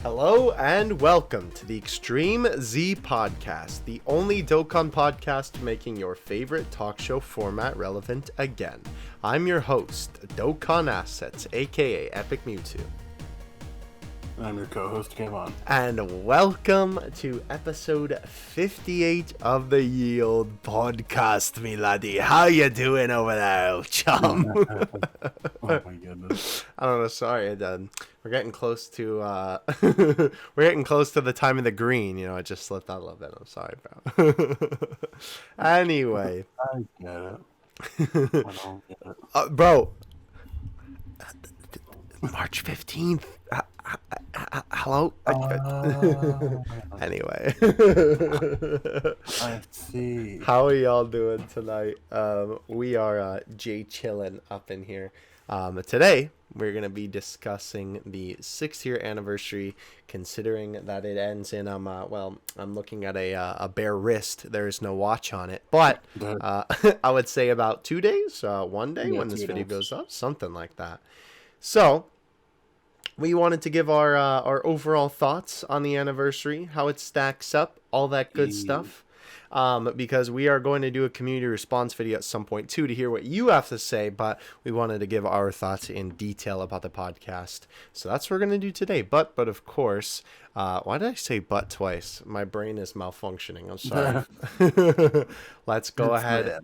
Hello and welcome to the ExtremeZPodcast, the only Dokkan podcast making your favorite talk show format relevant again. I'm your host, Dokkan Assets, aka Epic Mewtwo. I'm your co-host, Kevin. And welcome to episode 58 of the Yield Podcast, me laddie. How you doing over there, old chum? Oh my goodness. I don't know, sorry, we're getting close to we're getting close to the time of the green, I just slipped out a little bit. I'm sorry, bro. Anyway. I get it. I don't get it. Bro, March 15th. Hello? Anyway. I see. How are y'all doing tonight? We are Jay chillin' up in here. Today, we're going to be discussing the 6-year anniversary, considering that it ends in, I'm looking at a bare wrist. There is no watch on it. But I would say about 2 days, 1 day when this video goes up, something like that. So, we wanted to give our overall thoughts on the anniversary, how it stacks up, all that good stuff. Because we are going to do a community response video at some point too to hear what you have to say, but we wanted to give our thoughts in detail about the podcast. So that's what we're going to do today. But of course, why did I say but twice? My brain is malfunctioning. I'm sorry. Let's go ahead.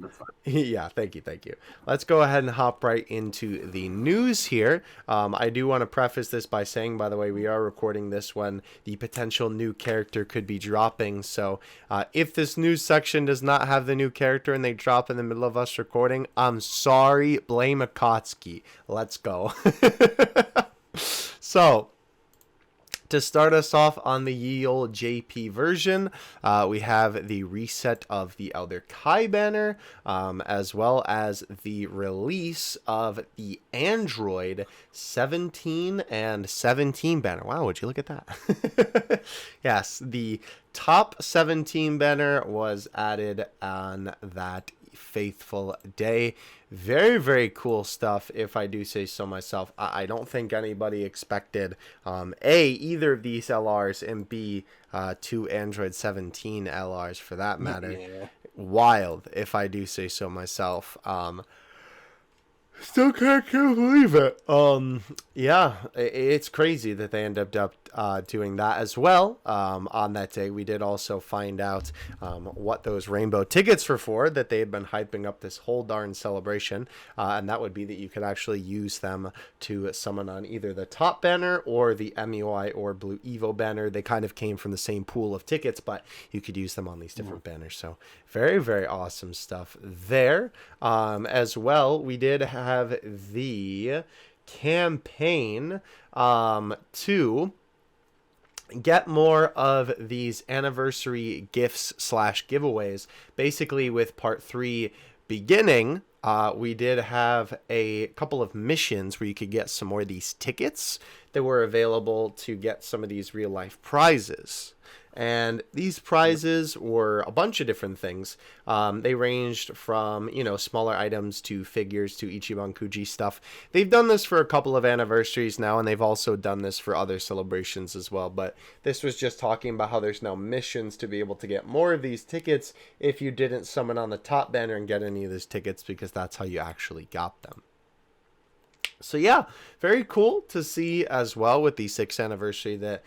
Yeah, thank you. Let's go ahead and hop right into the news here. I do want to preface this by saying, by the way, we are recording this when the potential new character could be dropping. So if this news section does not have the new character and they drop in the middle of us recording, I'm sorry. Blame Akatsuki. Let's go. So, to start us off on the ye olde JP version, we have the reset of the Elder Kai banner, as well as the release of the Android 17 and 17 banner. Wow, would you look at that? Yes, the top 17 banner was added on that faithful day. Very, very cool stuff, if I do say so myself. I don't think anybody expected either of these LRs, and B, two Android 17 LRs for that matter. Yeah. Wild, if I do say so myself. Still can't believe it. Yeah, it's crazy that they ended up doing that as well. On that day, we did also find out what those rainbow tickets were for, that they had been hyping up this whole darn celebration, and that would be that you could actually use them to summon on either the top banner or the MUI or Blue Evo banner. They kind of came from the same pool of tickets, but you could use them on these different banners. So very, very awesome stuff there. As well, we did have the campaign to get more of these anniversary gifts / giveaways. Basically, with part 3 beginning, we did have a couple of missions where you could get some more of these tickets that were available to get some of these real life prizes. And these prizes were a bunch of different things. They ranged from, smaller items to figures to Ichiban Kuji stuff. They've done this for a couple of anniversaries now, and they've also done this for other celebrations as well. But this was just talking about how there's now missions to be able to get more of these tickets if you didn't summon on the top banner and get any of these tickets, because that's how you actually got them. So yeah, very cool to see as well with the 6th anniversary that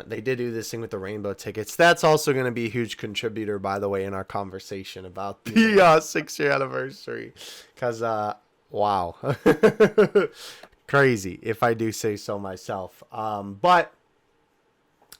they did do this thing with the rainbow tickets. That's also going to be a huge contributor, by the way, in our conversation about the 6-year anniversary. Because, wow. Crazy, if I do say so myself. But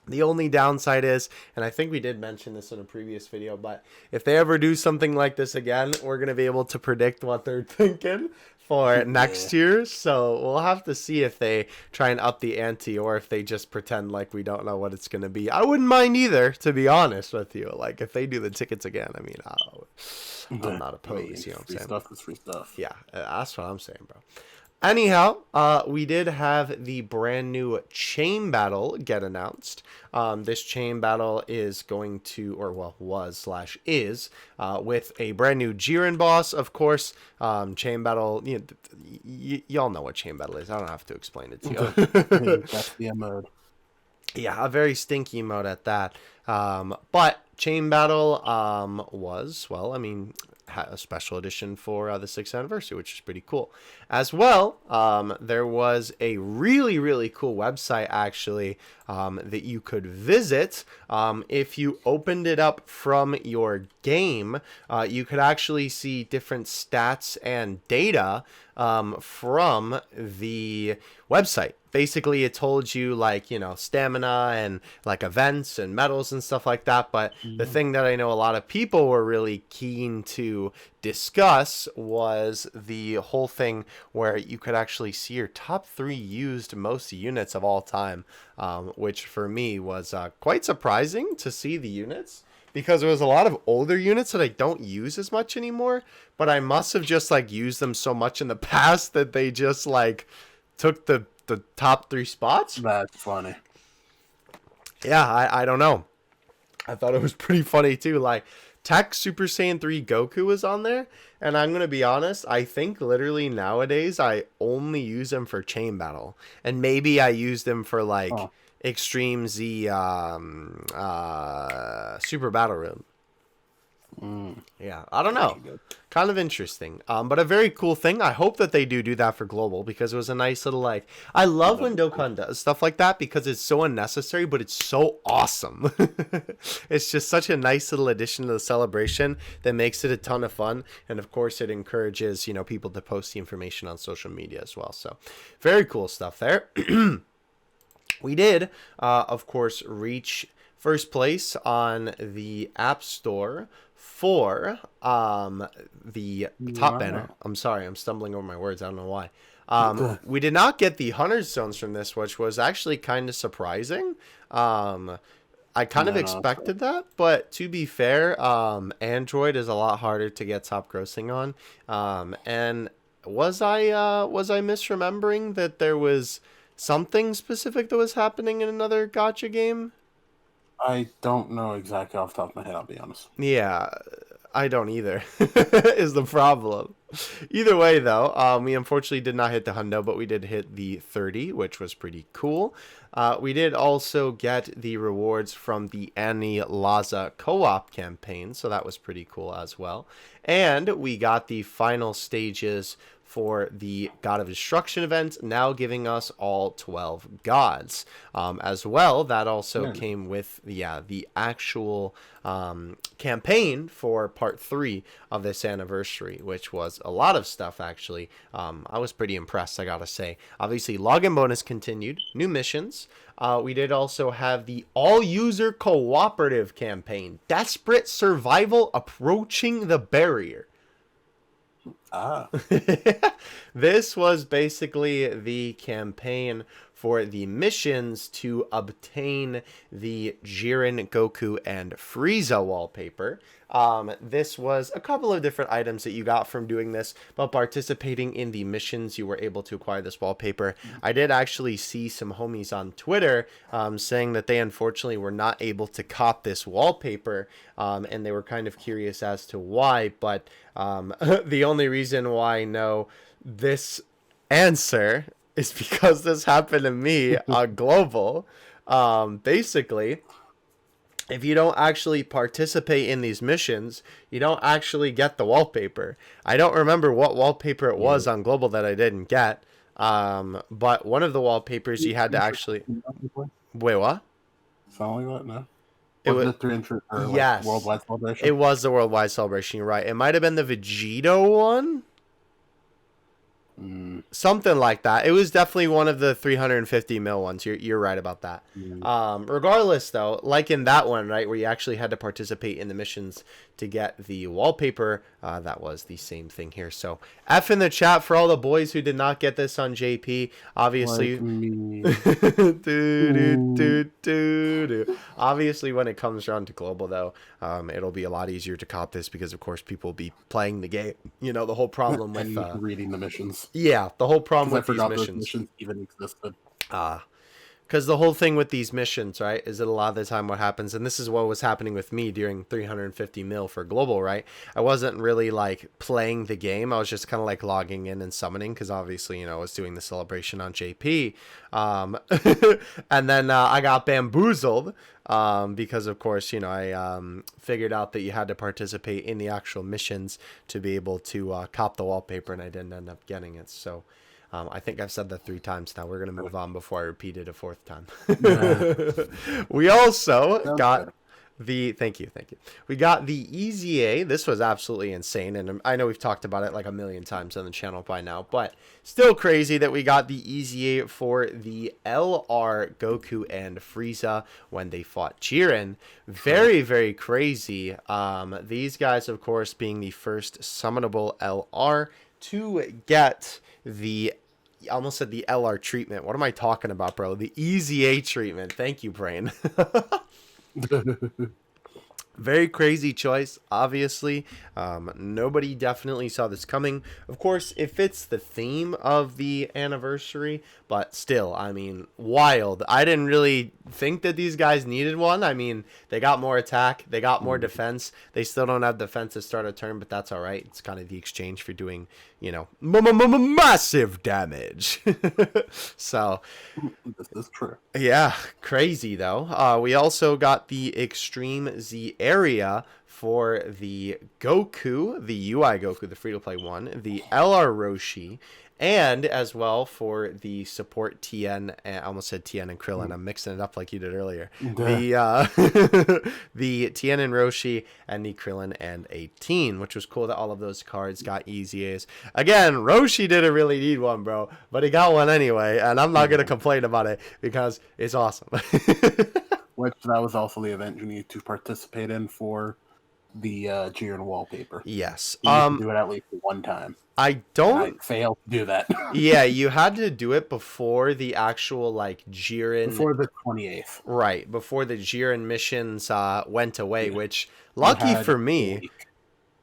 the only downside is, and I think we did mention this in a previous video, but if they ever do something like this again, we're going to be able to predict what they're thinking for next year. So we'll have to see if they try and up the ante or if they just pretend like we don't know what it's going to be. I wouldn't mind either, to be honest with you. Like, if they do the tickets again, I mean, I'm not opposed, you know what I'm saying? Free stuff is free stuff. Yeah, that's what I'm saying, bro. Anyhow, we did have the brand new chain battle get announced. This chain battle is going to, or well, was / is, with a brand new Jiren boss, of course. Chain battle, y'all know what chain battle is. I don't have to explain it to you. That's the mode. Yeah, a very stinky emote at that. But Chain Battle was, well, I mean, had a special edition for the 6th anniversary, which is pretty cool. As well, there was a really, really cool website, actually, that you could visit. If you opened it up from your game, you could actually see different stats and data from the website. Basically, it told you, like, you know, stamina and like events and medals and stuff like that. But the thing that I know a lot of people were really keen to discuss was the whole thing where you could actually see your top 3 used most units of all time, which for me was quite surprising to see the units, because there was a lot of older units that I don't use as much anymore, but I must have just like used them so much in the past that they just like took the top 3 spots. That's funny. Yeah, I don't know. I thought it was pretty funny too. Like, Tech Super Saiyan 3 Goku was on there, and I'm going to be honest, I think literally nowadays I only use them for Chain Battle, and maybe I use them for like Extreme Z Super Battle Room. Yeah, I don't know. Kind of interesting. But a very cool thing. I hope that they do that for Global, because it was a nice little, like, I love when Dokkan does stuff like that because it's so unnecessary, but it's so awesome. It's just such a nice little addition to the celebration that makes it a ton of fun. And of course, it encourages, you know, people to post the information on social media as well. So very cool stuff there. We did, of course, reach first place on the App Store for the top banner. I'm sorry, I'm stumbling over my words. I don't know why. We did not get the 100 stones from this, which was actually kind of surprising. I kind of expected that, but to be fair, Android is a lot harder to get top grossing on. And was I misremembering that there was something specific that was happening in another gacha game? I don't know exactly off the top of my head, I'll be honest. Yeah, I don't either, is the problem. Either way, though, we unfortunately did not hit the hundo, but we did hit the 30, which was pretty cool. We did also get the rewards from the Anni Laza co-op campaign, so that was pretty cool as well. And we got the final stages for the God of Destruction event, now giving us all 12 gods. As well, that also came with the actual campaign for part 3 of this anniversary, which was a lot of stuff, actually. I was pretty impressed, I gotta say. Obviously, login bonus continued, new missions. We did also have the all-user cooperative campaign, Desperate Survival Approaching the Barrier. This was basically the campaign for the missions to obtain the Jiren, Goku, and Frieza wallpaper. This was a couple of different items that you got from doing this, but participating in the missions, you were able to acquire this wallpaper. I did actually see some homies on Twitter saying that they unfortunately were not able to cop this wallpaper, and they were kind of curious as to why, but the only reason why I know this answer is because this happened to me on Global. Basically, if you don't actually participate in these missions, you don't actually get the wallpaper. I don't remember what wallpaper it was on Global that I didn't get, but one of the wallpapers you had to actually... Wait, what? Something like that, no? It was yes. Worldwide celebration? It was the worldwide celebration, you're right. It might have been the Vegito one? Something like that. It was definitely one of the 350 mil ones. You're right about that. Regardless, though, like in that one, right, where you actually had to participate in the missions to get the wallpaper, that was the same thing here. So F in the chat for all the boys who did not get this on JP. Obviously, obviously, when it comes around to Global, though, it'll be a lot easier to cop this because, of course, people will be playing the game. You know, the whole problem with reading the missions. Yeah, the whole problem with these missions even existed. Because the whole thing with these missions, right, is that a lot of the time what happens, and this is what was happening with me during 350 mil for global, right? I wasn't really like playing the game. I was just kind of like logging in and summoning because obviously, I was doing the celebration on JP. And then I got bamboozled because, of course, I figured out that you had to participate in the actual missions to be able to cop the wallpaper, and I didn't end up getting it. So I think I've said that 3 times now. We're going to move on before I repeat it a 4th time. We also got thank you. We got the EZA. This was absolutely insane. And I know we've talked about it like a million times on the channel by now, but still crazy that we got the EZA for the LR Goku and Frieza when they fought Jiren. Very, very crazy. These guys, of course, being the first summonable LR to get I almost said the LR treatment. What am I talking about, bro? The EZA treatment. Thank you, Brain. Very crazy choice, obviously. Nobody definitely saw this coming. Of course, it fits the theme of the anniversary, but still, I mean, wild. I didn't really think that these guys needed one. I mean, they got more attack, they got more defense. They still don't have defense to start a turn, but that's all right. It's kind of the exchange for doing, massive damage. So, this is true. Yeah, crazy though. We also got the Extreme Z area for the Goku, the UI Goku, the free-to-play one, the LR Roshi, and as well for the support Tien. I almost said Tien and Krillin. I'm mixing it up like you did earlier. The Tien and Roshi and the Krillin and 18, which was cool that all of those cards got EZAs. Again, Roshi didn't really need one, bro, but he got one anyway, and I'm not gonna complain about it because it's awesome. Which that was also the event you need to participate in for the Jiren wallpaper. Yes. You need to do it at least one time. I don't fail to do that. Yeah, you had to do it before the actual Jiren, before the 28th. Right, before the Jiren missions went away, which lucky for me.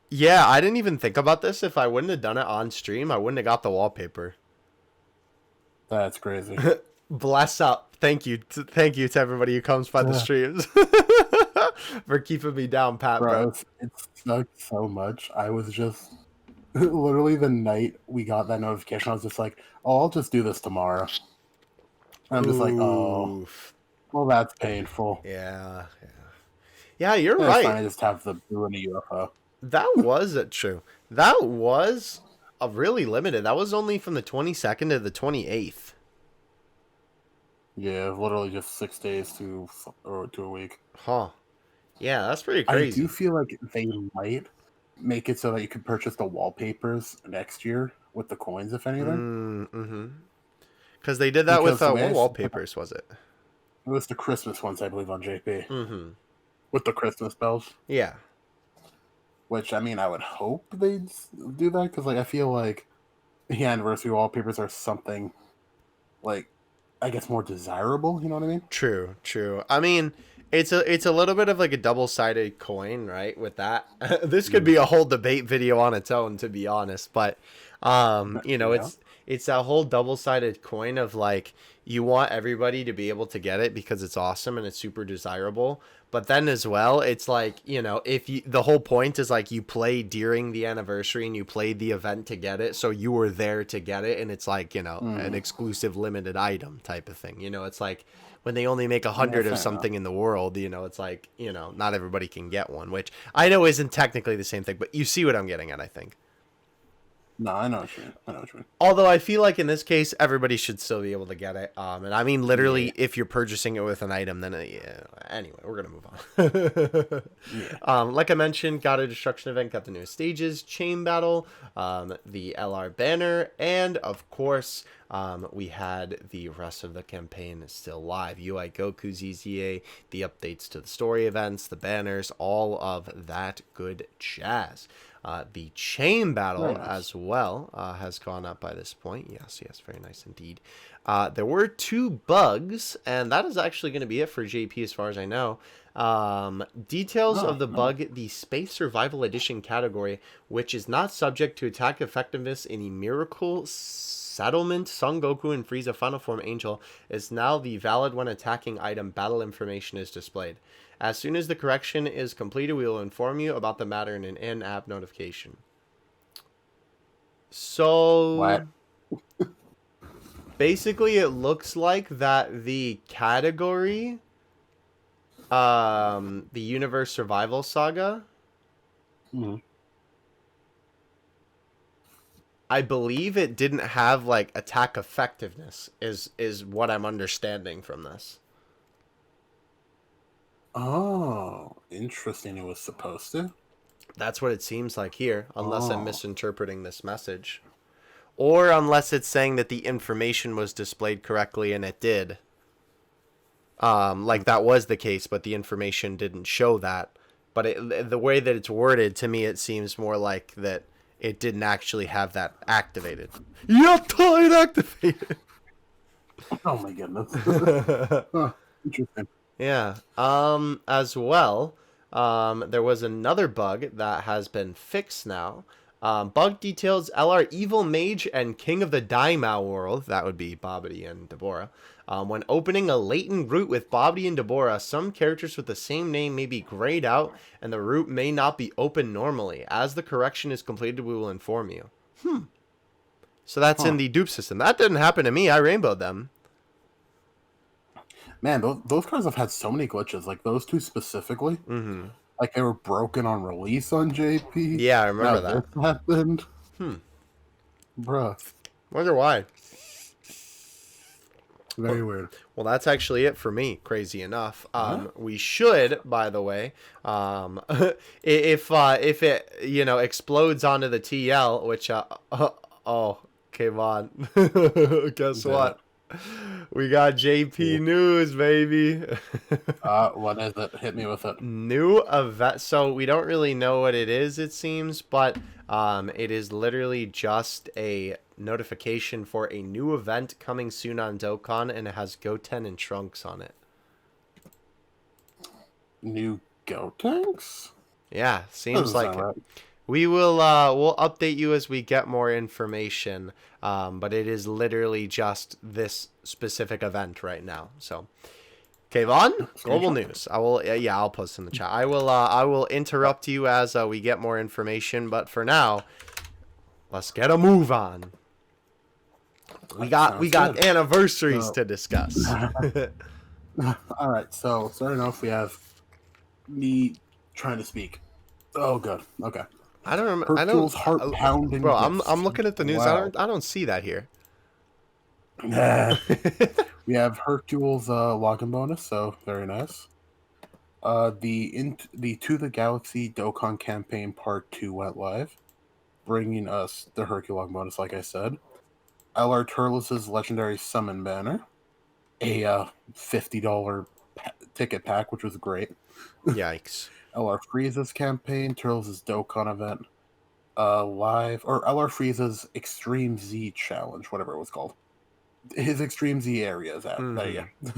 Yeah, I didn't even think about this. If I wouldn't have done it on stream, I wouldn't have got the wallpaper. That's crazy. Bless up. Thank you to everybody who comes by the streams for keeping me down, Pat, bro. It sucked so much. I was just literally the night we got that notification, I was just like, oh, I'll just do this tomorrow. And I'm just like, oh, well, that's painful. Yeah, you're right. I just have the blue and a UFO. That was true. That was a really limited. That was only from the 22nd to the 28th. Yeah, literally just 6 days to a week. Huh. Yeah, that's pretty crazy. I do feel like they might make it so that you can purchase the wallpapers next year with the coins, if anything. Mm-hmm. Because they did that with what wallpapers was it? It was the Christmas ones, I believe, on JP. Mm-hmm. With the Christmas bells. Yeah. Which, I mean, I would hope they'd do that, because I feel like the anniversary wallpapers are something I guess more desirable, you know what I mean? True. I mean, it's a little bit of a double-sided coin, right? With that, this could be a whole debate video on its own, to be honest. But it's that whole double-sided coin of you want everybody to be able to get it because it's awesome and it's super desirable. But then as well, it's if the whole point is you play during the anniversary and you played the event to get it, so you were there to get it, and it's an exclusive limited item type of thing. It's when they only make 100 of something in the world, it's not everybody can get one, which I know isn't technically the same thing, but you see what I'm getting at, I think. No, I know what you mean. Although I feel like in this case, everybody should still be able to get it. And I mean, literally, if you're purchasing it with an item, then anyway, we're going to move on. Like I mentioned, got a destruction event, got the newest stages, chain battle, the LR banner, and of course, we had the rest of the campaign still live. UI Goku's EZA, the updates to the story events, the banners, all of that good jazz. The chain battle as well has gone up by this point. Yes, very nice indeed. There were 2 bugs, and that is actually going to be it for JP as far as I know. Details of the bug, the Space Survival Edition category, which is not subject to attack effectiveness in the Miracle Settlement Son Goku and Frieza Final Form Angel is now the valid when attacking item battle information is displayed. As soon as the correction is completed, we will inform you about the matter in an in-app notification. So, What? basically, it looks like that the category, the Universe Survival Saga, I believe it didn't have like attack effectiveness. Is what I'm understanding from this. Oh, interesting. It was supposed to. That's what it seems like here, unless I'm misinterpreting this message. Or unless it's saying that the information was displayed correctly and it did. Like that was the case, but the information didn't show that. But the way that it's worded, to me, it seems more like that it didn't actually have that activated. Yatta, it activated! Oh my goodness. Interesting. Yeah. As well, there was another bug that has been fixed now. Bug details LR Evil Mage and King of the Daimao world, that would be Babidi and Deborah. When opening a latent route with Babidi and Deborah, some characters with the same name may be grayed out and the route may not be open normally. As the correction is completed, we will inform you. So that's in the dupe system. That didn't happen to me. I rainbowed them. Man, those cards have had so many glitches. Like those two specifically. Mm-hmm. Like they were broken on release on JP. Yeah, I remember that. This happened. Bruh. Wonder why. Very weird. Well, that's actually it for me. Crazy enough. We should, by the way, if it explodes onto the TL, which oh, came on. Guess what? We got JP news, baby. What is it? Hit me with it. New event. So we don't really know what it is, it seems, but it is literally just a notification for a new event coming soon on Dokkan, and it has Goten and Trunks on it. New Gotenks? Yeah, seems like it. Right. We will we'll update you as we get more information, but it is literally just this specific event right now. So, Kayvon, global news. I'll post in the chat. I will interrupt you as we get more information, but for now, let's get a move on. We got anniversaries to discuss. All right, so starting off, we have me trying to speak. Oh, good. Okay. I don't remember. Hercules heart pounding. Bro, I'm looking at the news. Wow. I don't see that here. We have Hercules login bonus, so very nice. The To the Galaxy Dokkan campaign Part 2 went live, bringing us the Hercules login bonus, like I said. LR Turles' legendary summon banner, a $50 ticket pack, which was great. Yikes. LR Frieza's campaign, Turles' Dokkan event, live, or LR Frieza's Extreme Z challenge, whatever it was called. His Extreme Z area is out. Mm-hmm. There you go.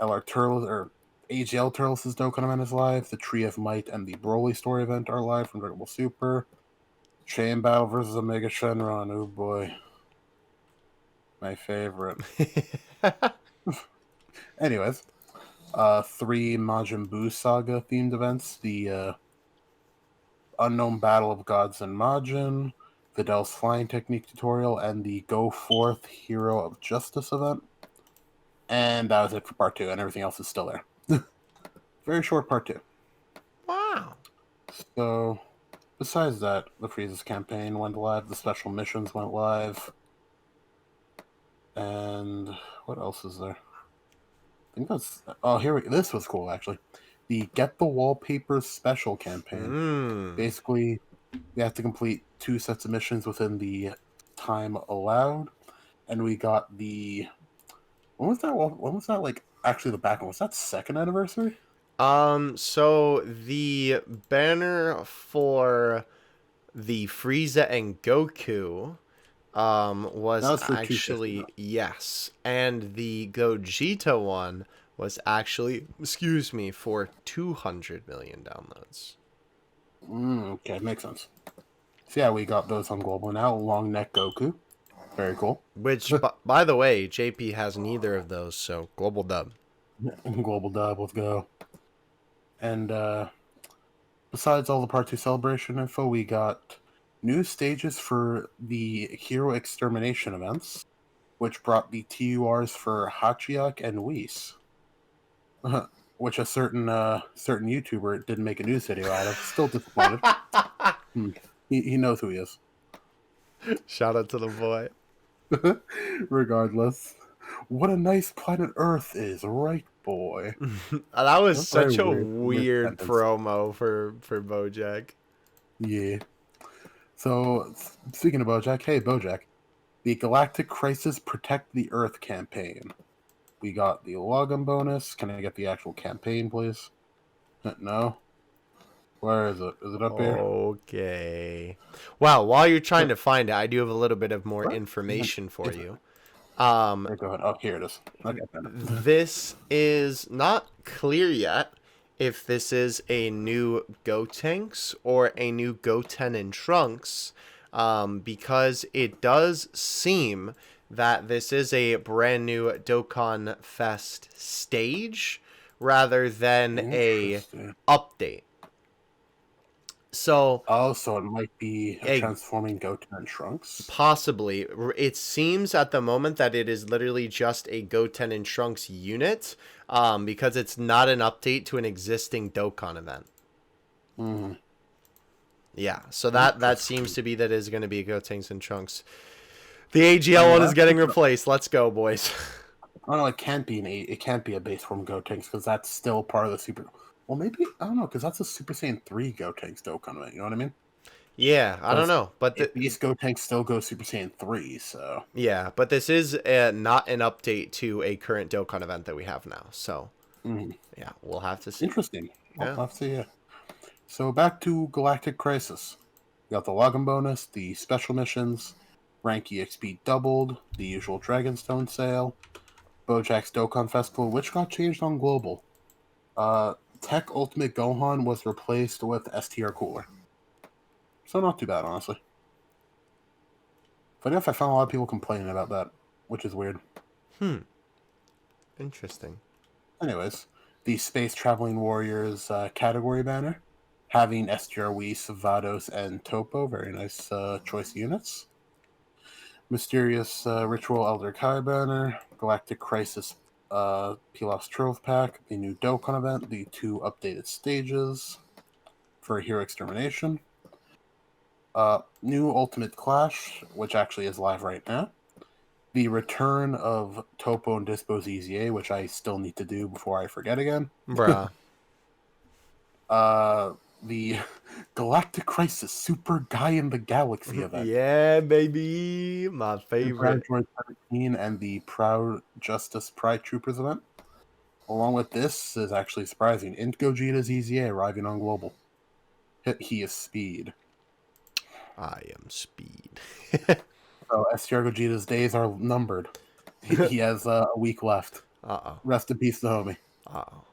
LR Turles, or AGL Turles' Dokkan event is live. The Tree of Might and the Broly story event are live from Dragon Ball Super. Chain Battle versus Omega Shenron. Oh boy. My favorite. Anyways. 3 Majin Buu Saga themed events. The Unknown Battle of Gods and Majin, Vidal's Flying Technique tutorial, and the Go Forth Hero of Justice event. And that was it for part 2, and everything else is still there. Very short part 2. Wow. So, besides that, the Frieza's campaign went live, the special missions went live. And what else is there? I think that's... Oh, this was cool, actually. The Get the Wallpapers special campaign. Basically, we have to complete 2 sets of missions within the time allowed. And we got the... When was that, like, actually the back one? Was that 2nd anniversary? So the banner for the Frieza and Goku... was actually, yes, and the Gogeta one was actually, for 200 million downloads. Okay, makes sense. So yeah, we got those on global now. Long Neck Goku, Very cool. Which, by the way, JP has neither of those, so global dub. Global dub, let's go. And besides all the Part 2 celebration info, we got new stages for the Hero Extermination events, which brought the TURs for Hachiyak and Whis, which a certain YouTuber didn't make a news video out of. Still disappointed. He knows who he is. Shout out to the boy. Regardless, what a nice planet Earth is, right, boy? That was That's such a very weird sentence. promo for Bojack. Yeah. So, speaking of Bojack, hey, Bojack. The Galactic Crisis Protect the Earth campaign. We got the login bonus. Can I get the actual campaign, please? No? Where is it? Is it up here? Okay. Well, while you're trying to find it, I do have a little bit of more information for you. Go ahead. Oh, here it is. Okay. This is not clear yet if this is a new Gotenks or a new Goten and Trunks, because it does seem that this is a brand new Dokkan Fest stage rather than a update. So, so it might be a transforming Goten and Trunks? Possibly. It seems at the moment that it is literally just a Goten and Trunks unit, because it's not an update to an existing Dokkan event. Mm-hmm. Yeah, so that seems to be that is going to be Gotenks and Trunks. The AGL one is getting replaced. Let's go, boys. I don't know. It can't be a base form Gotenks because that's still part of the Super. Well, maybe I don't know because that's a Super Saiyan 3 Gotenks Dokkan event. You know what I mean? Yeah, I don't know, but these Gotenks still go Super Saiyan 3. So yeah, but this is not an update to a current Dokkan event that we have now. So yeah, we'll have to see. Interesting. I'll have to see. Yeah. So back to Galactic Crisis. We got the login bonus, the special missions, rank EXP doubled, the usual Dragonstone sale, Bojack's Dokkan Festival, which got changed on Global. Tech Ultimate Gohan was replaced with STR Cooler. So not too bad, honestly. But I found a lot of people complaining about that, which is weird. Interesting. Anyways, the Space Traveling Warriors category banner, having STR Whis, Vados, and Topo, very nice choice units. Mysterious Ritual Elder Kai banner, Galactic Crisis Pilaf's Trove Pack, the new Dokkan event, the 2 updated stages for Hero Extermination. New Ultimate Clash, which actually is live right now. The return of Topo and Dispo's EZA, which I still need to do before I forget again. Bruh. The Galactic Crisis Super Guy in the Galaxy event. Yeah, baby. My favorite. Android 17 and the Proud Justice Pride Troopers event. Along with this is actually surprising. Int Gogeta's EZA arriving on Global. He is Speed. I am Speed. So STR Gogeta's days are numbered. He has a week left. Uh-oh. Rest in peace, the homie. Uh-oh.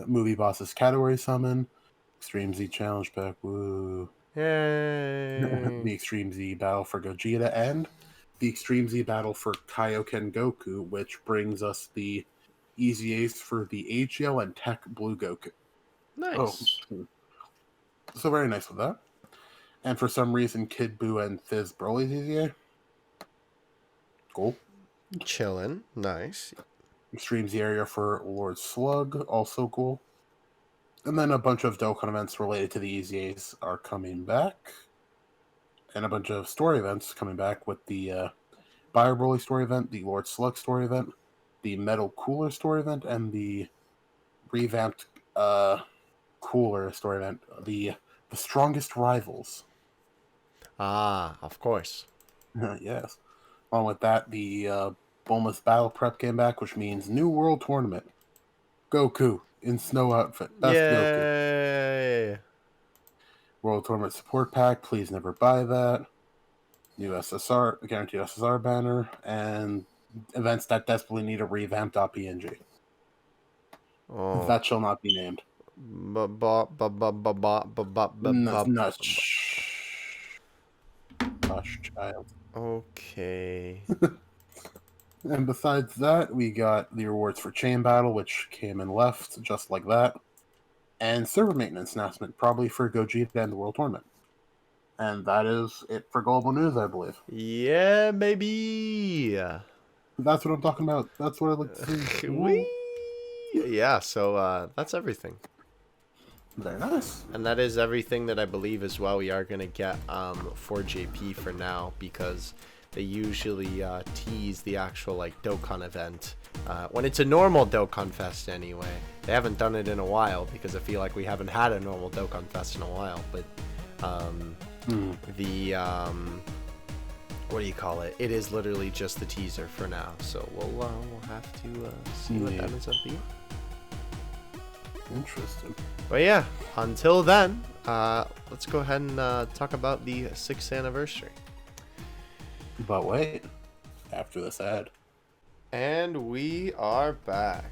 Movie Boss's Category Summon. Extreme Z Challenge Pack. Woo. Yay. The Extreme Z Battle for Gogeta and the Extreme Z Battle for Kaioken Goku, which brings us the EZAs for the AGL and Tech Blue Goku. Nice. Oh. So very nice with that. And for some reason, Kid Buu and Fizz Broly's EZA. Cool. Chillin'. Nice. Extreme Z area for Lord Slug, also cool. And then a bunch of Dokkan events related to the EZAs are coming back. And a bunch of story events coming back with the Fire Broly story event, the Lord Slug story event, the Metal Cooler story event, and the revamped Cooler story event, the Strongest Rivals. Ah, of course. Yes. Along with that, the Bulma's Battle Prep came back, which means New World Tournament. Goku in snow outfit. Best Yay. Goku. World Tournament Support Pack. Please never buy that. New SSR, guaranteed SSR banner, and events that desperately need a revamped .png. Oh. That shall not be named. Hush, child. Okay. And besides that, we got the rewards for Chain Battle, which came and left just like that. And server maintenance announcement, probably for Gogeta and the World Tournament. And that is it for global news, I believe. Yeah, maybe. That's what I'm talking about. That's what I like to see. Yeah, so that's everything. Very nice. And that is everything that I believe as well. We are going to get for JP for now, because they usually tease the actual like Dokkan event when it's a normal Dokkan Fest anyway. They haven't done it in a while because I feel like we haven't had a normal Dokkan Fest in a while. But what do you call it? It is literally just the teaser for now. So we'll have to see what that ends up being. Interesting. But yeah, until then, let's go ahead and talk about the 6th anniversary. But wait, after this ad. And we are back.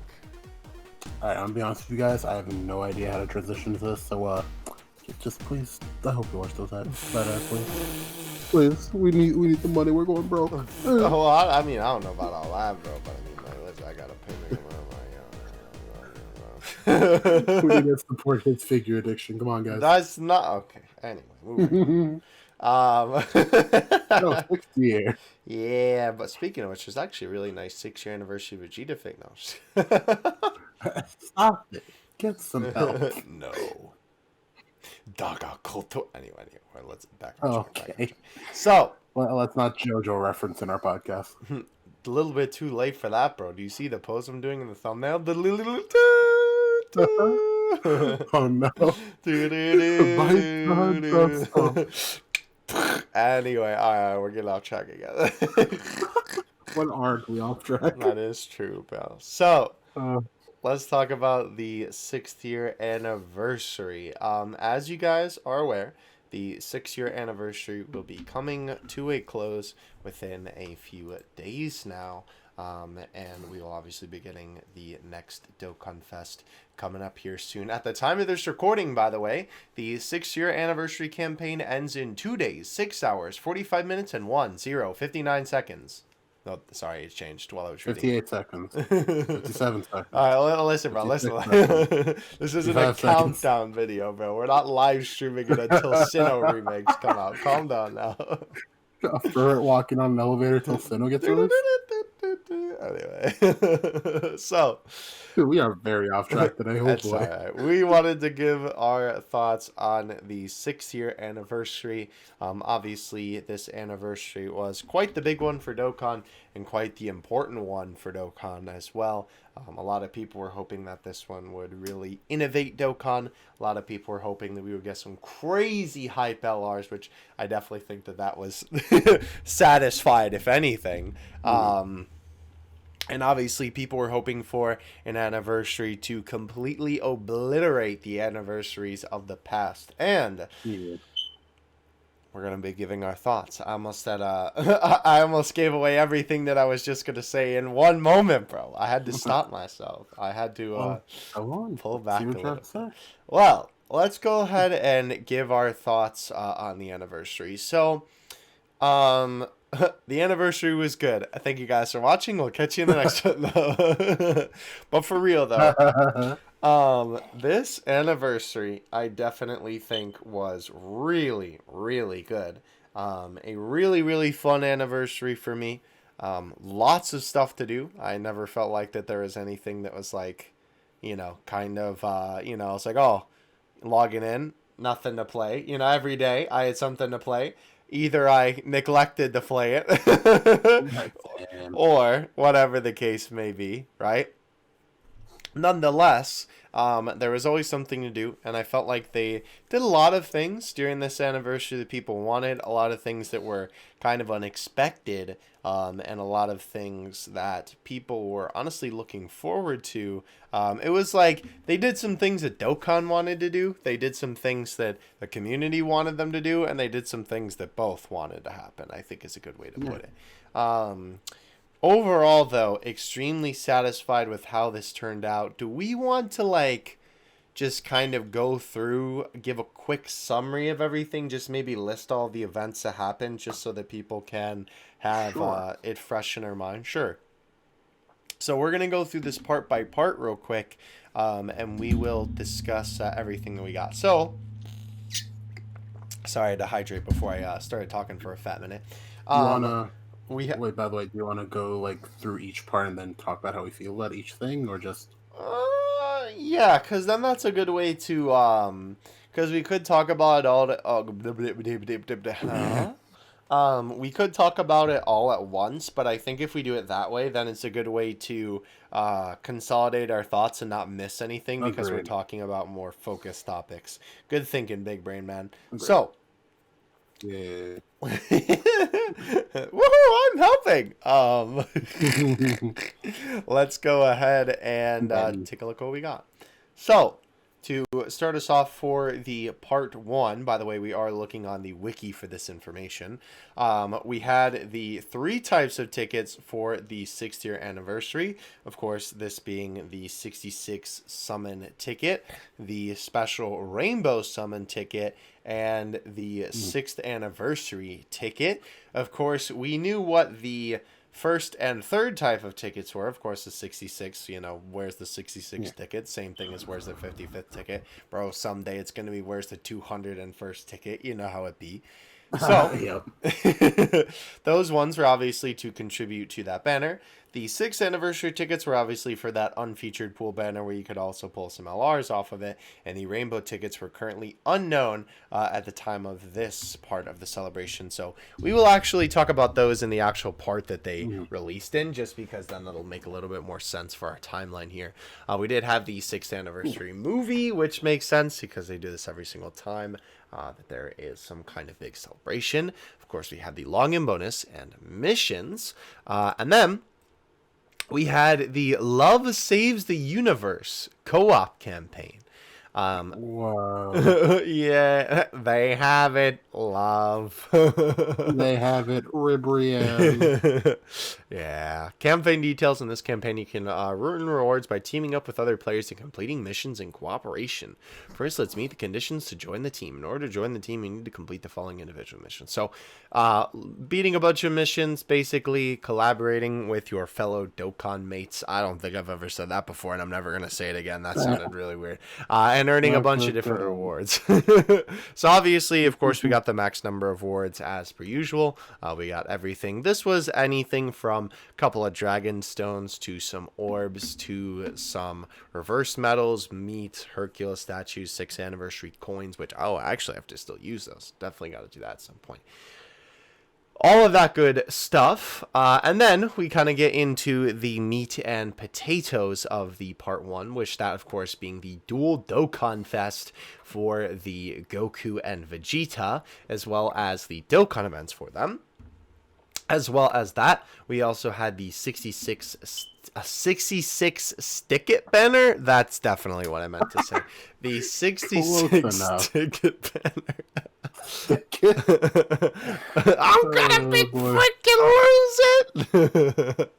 Alright, I'm gonna be honest with you guys, I have no idea how to transition to this, so just please, I hope you watch those ads. That ad, please. Please, we need the money, we're going broke. Oh, I mean, I don't know about all that, bro, but I mean, like, listen, I gotta pay me. We need to support his figure addiction. Come on, guys. That's not okay. Anyway, moving No, 6th year. Yeah, but speaking of which, there's actually a really nice 6-year anniversary Vegeta fig. No, Stop it. Get some help. No. Daga Koto. Anyway, let's back on track. Okay. So, Well, let's not JoJo reference in our podcast. a little bit too late for that, bro. Do you see the pose I'm doing in the thumbnail? Oh no. Anyway, alright, we're getting off track again. When aren't we off track? That is true, pal. So, let's talk about the 6th year anniversary. As you guys are aware, the 6-year anniversary will be coming to a close within a few days now. And we will obviously be getting the next Dokkan Fest coming up here soon. At the time of this recording, by the way, the 6-year anniversary campaign ends in 2 days, 6 hours, 45 minutes, and 59 seconds. No, sorry, it's changed while I was reading. 58 seconds. 57 seconds. All right, listen, bro. Listen. This isn't a countdown video, bro. We're not live streaming it until Sinnoh remakes come out. Calm down now. For walking on an elevator till Sinnoh gets released. Anyway, so Dude, we are very off track today. Oh that's boy. all right. We wanted to give our thoughts on the 6-year anniversary. Obviously, this anniversary was quite the big one for Dokkan and quite the important one for Dokkan as well. A lot of people were hoping that this one would really innovate Dokkan. A lot of people were hoping that we would get some crazy hype LRs, which I definitely think that was satisfied, if anything. And obviously, people were hoping for an anniversary to completely obliterate the anniversaries of the past. And we're going to be giving our thoughts. I almost said, I almost gave away everything that I was just going to say in one moment, bro. I had to stop myself. I had to pull back a little. Well, let's go ahead and give our thoughts on the anniversary. So, the anniversary was good. Thank you guys for watching. We'll catch you in the next one. No. But for real though, this anniversary I definitely think was really, really good. A really, really fun anniversary for me. Lots of stuff to do. I never felt like that there was anything that was like, kind of, it's like, oh, logging in, nothing to play. Every day I had something to play. Either I neglected to play it or whatever the case may be, right? Nonetheless, there was always something to do, and I felt like they did a lot of things during this anniversary that people wanted, a lot of things that were kind of unexpected, and a lot of things that people were honestly looking forward to. It was like they did some things that Dokkan wanted to do, they did some things that the community wanted them to do, and they did some things that both wanted to happen, I think is a good way to put it. Overall, though, extremely satisfied with how this turned out. Do we want to, just kind of go through, give a quick summary of everything, just maybe list all the events that happened just so that people can have it fresh in their mind? Sure. So we're going to go through this part by part real quick, and we will discuss everything that we got. So, sorry, I had to hydrate before I started talking for a fat minute. Wait, by the way, do you want to go like through each part and then talk about how we feel about each thing, or just... Yeah, because then that's a good way to, because we could talk about it all, we could talk about it all at once, but I think if we do it that way, then it's a good way to consolidate our thoughts and not miss anything, because we're talking about more focused topics. Good thinking, big brain man. Agreed. So, yeah. Woohoo, I'm helping. Let's go ahead and take a look at what we got. So, to start us off for the part 1, by the way, we are looking on the wiki for this information. We had the 3 types of tickets for the 6th year anniversary. Of course, this being the 66 summon ticket, the special rainbow summon ticket, and the 6th anniversary ticket. Of course, we knew what the first and third type of tickets were. Of course, the 66, where's the 66 ticket? Same thing as where's the 55th ticket? Bro, someday it's going to be where's the 201st ticket? You know how it be. So, those ones were obviously to contribute to that banner. The 6th anniversary tickets were obviously for that unfeatured pool banner where you could also pull some LRs off of it. And the rainbow tickets were currently unknown at the time of this part of the celebration. So we will actually talk about those in the actual part that they released in, just because then that'll make a little bit more sense for our timeline here. We did have the 6th anniversary movie, which makes sense because they do this every single time that there is some kind of big celebration. Of course, we had the login bonus and missions. And then we had the Love Saves the Universe co-op campaign. Wow. Yeah, they have it, love. They have it, Ribrian. Yeah. Campaign details in this campaign. You can earn rewards by teaming up with other players and completing missions in cooperation. First, let's meet the conditions to join the team. In order to join the team, you need to complete the following individual missions. So, beating a bunch of missions, basically collaborating with your fellow Dokkan mates. I don't think I've ever said that before, and I'm never going to say it again. That sounded really weird. And earning a bunch of different rewards. So, obviously, of course, we got the max number of rewards as per usual. We got everything. This was anything from a couple of dragon stones to some orbs to some reverse medals, meat, Hercules statues, 6th anniversary coins, which I actually have to still use those. Definitely got to do that at some point. All of that good stuff. And then we kind of get into the meat and potatoes of the part 1, which that, of course, being the dual Dokkan Fest for the Goku and Vegeta, as well as the Dokkan events for them. As well as that, we also had the 66 stick-it banner. That's definitely what I meant to say. The 66 stick-it banner. I'm gonna be freaking lose it.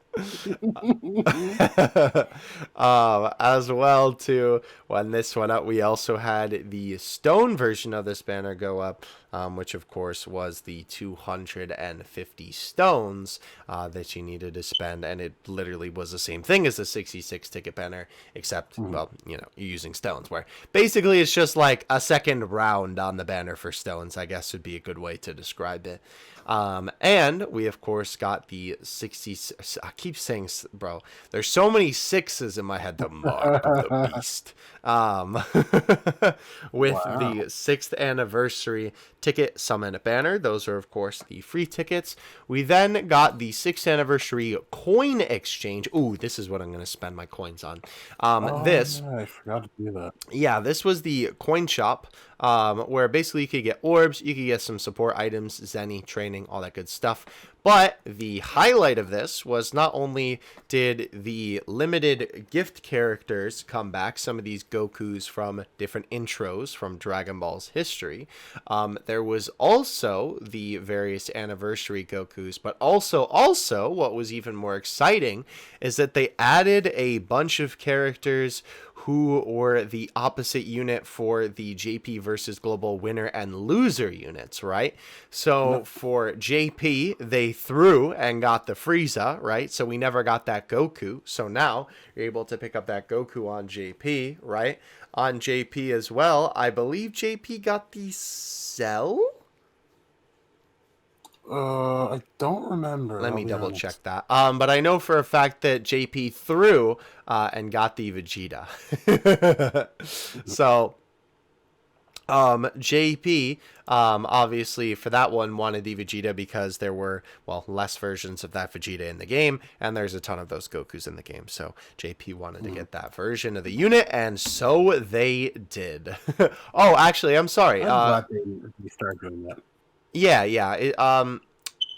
As well too, when this went up, we also had the stone version of this banner go up, which of course was the 250 stones that you needed to spend, and it literally was the same thing as the 66 ticket banner, except well, you're using stones, where basically it's just like a second round on the banner for stones, I guess would be a good way to describe it. And we of course got the 60. I keep saying, bro, there's so many sixes in my head. The mark of the beast. With the 6th anniversary ticket summon banner. Those are of course the free tickets. We then got the 6th anniversary coin exchange. Ooh, this is what I'm going to spend my coins on. Yeah, I forgot to do that. Yeah, this was the coin shop, where basically you could get orbs, you could get some support items, Zenny, training, all that good stuff. But the highlight of this was not only did the limited gift characters come back, some of these Gokus from different intros from Dragon Ball's history, there was also the various anniversary Gokus, but also what was even more exciting is that they added a bunch of characters who were the opposite unit for the JP versus Global winner and loser units, right? So for JP, they threw and got the Frieza, right? So we never got that Goku. So now you're able to pick up that Goku on JP, right? On JP as well, I believe JP got the Cell? I don't remember. Let me double check that. But I know for a fact that JP threw and got the Vegeta. So JP obviously for that one wanted the Vegeta because there were, well, less versions of that Vegeta in the game, and there's a ton of those Gokus in the game. So JP wanted to get that version of the unit, and so they did. Oh, actually, I'm sorry. I'm glad they started doing that. Yeah.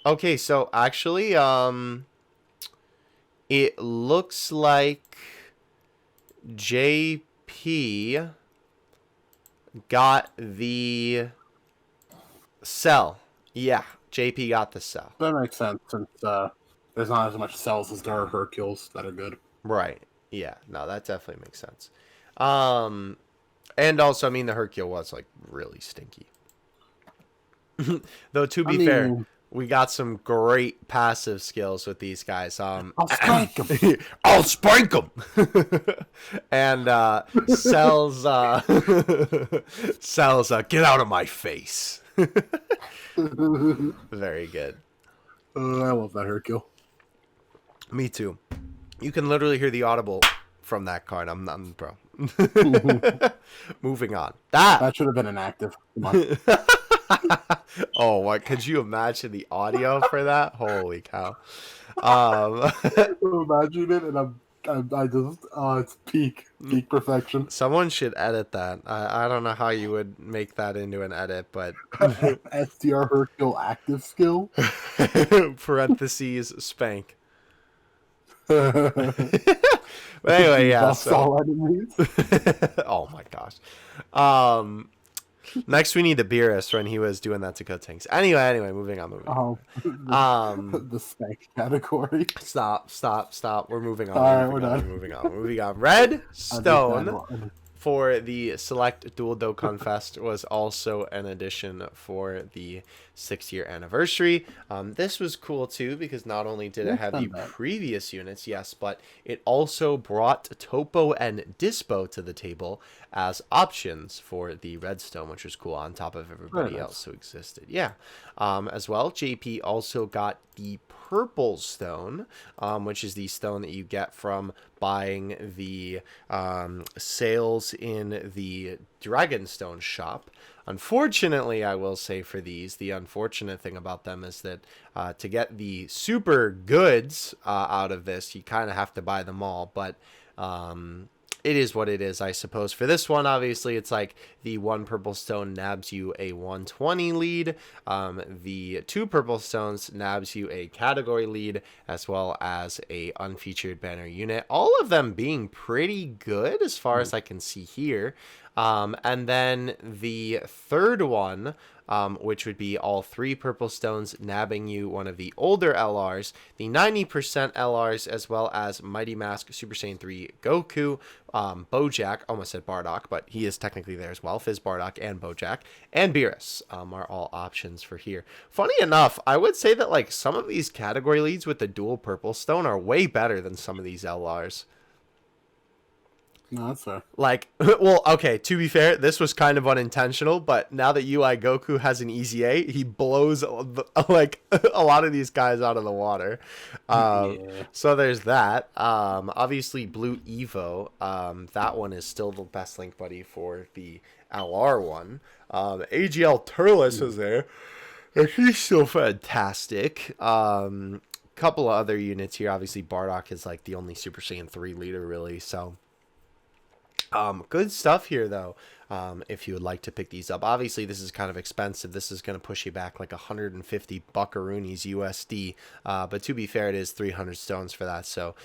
Okay, so actually, it looks like JP got the Cell. Yeah, JP got the Cell. That makes sense since there's not as much cells as there are Hercules that are good. Right. Yeah. No, that definitely makes sense. And also, I mean, the Hercule was like really stinky. Though to be fair, we got some great passive skills with these guys. I'll spank them. I'll spank them. And Cell's get out of my face. Very good. I love that Hercule. Me too. You can literally hear the audible from that card. I'm bro. Moving on. That should have been an active. Come on. Oh, what? Could you imagine the audio for that? Holy cow. Imagine it, and I just, it's peak perfection. Someone should edit that. I don't know how you would make that into an edit, but SDR Hercule active skill. parentheses spank. But anyway, yeah. All enemies. Oh my gosh. Next, we need the Beerus when he was doing that to Gotenks. Anyway, moving on. The spank category. Stop. We're moving on. All right, we're done. Moving on. Red Stone for the Select Dual Dokkan Fest was also an addition for the 6-year anniversary. This was cool too because not only did it have the previous units, yes, but it also brought Topo and Dispo to the table as options for the Redstone, which was cool on top of everybody else who existed. Yeah. As well, JP also got the Purple Stone, which is the stone that you get from buying the sales in the Dragonstone shop. Unfortunately, I will say for these, the unfortunate thing about them is that to get the super goods out of this, you kind of have to buy them all, but it is what it is, I suppose. For this one, obviously, it's like the 1 purple stone nabs you a 120 lead. The 2 purple stones nabs you a category lead, as well as a unfeatured banner unit. All of them being pretty good as far as I can see here. And then the third one, which would be all 3 purple stones nabbing you one of the older LRs, the 90% LRs, as well as Mighty Mask, Super Saiyan 3 Goku, Bojack, almost said Bardock, but he is technically there as well, Fizz Bardock and Bojack, and Beerus are all options for here. Funny enough, I would say that like some of these category leads with the dual purple stone are way better than some of these LRs. No, that's fair. Like, well, okay, to be fair, this was kind of unintentional, but now that UI Goku has an easy A, he blows, like, a lot of these guys out of the water. So there's that. Obviously, Blue Evo, that one is still the best Link Buddy for the LR one. AGL Turles is there, and he's still fantastic. Couple of other units here. Obviously, Bardock is, like, the only Super Saiyan 3 leader, really, so... good stuff here, though. if you would like to pick these up. Obviously, this is kind of expensive. This is going to push you back like 150 buckaroonies USD. But to be fair, it is 300 stones for that. So,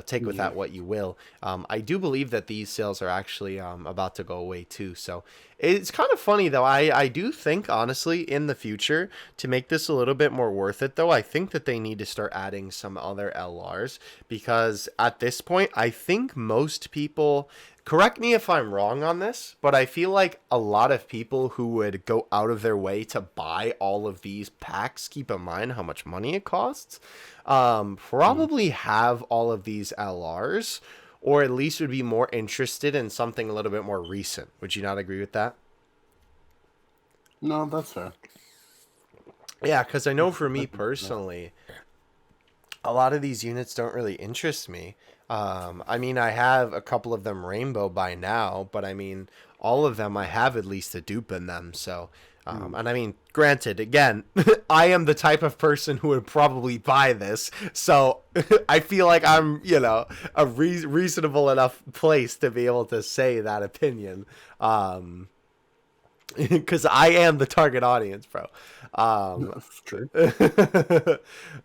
take with that what you will. I do believe that these sales are actually about to go away too. So it's kind of funny, though. I do think, honestly, in the future, to make this a little bit more worth it, though, I think that they need to start adding some other LRs, because at this point, I think most people, correct me if I'm wrong on this, but I feel like a lot of people who would go out of their way to buy all of these packs, keep in mind how much money it costs, probably have all of these LRs, or at least would be more interested in something a little bit more recent. Would you not agree with that? No, that's fair. Yeah, because I know for me personally, a lot of these units don't really interest me. I mean, I have a couple of them rainbow by now, but I mean, all of them I have at least a dupe in them. So, and I mean, granted, again, I am the type of person who would probably buy this. So I feel like I'm, a reasonable enough place to be able to say that opinion. Because I am the target audience, bro. That's true.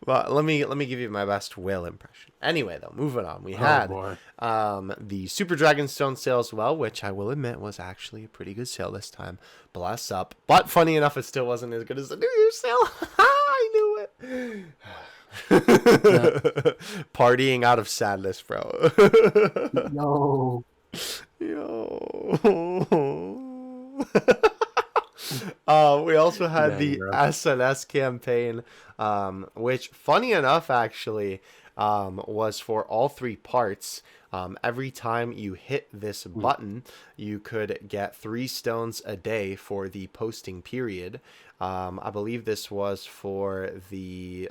Well, let me give you my best Will impression. Anyway, though, moving on. We had the Super Dragonstone sale as well, which I will admit was actually a pretty good sale this time. Bless up. But funny enough, it still wasn't as good as the New Year's sale. I knew it. Partying out of sadness, bro. No. We also had the SNS campaign, which, funny enough, actually, was for all 3 parts. Every time you hit this button, you could get 3 stones a day for the posting period. I believe this was for the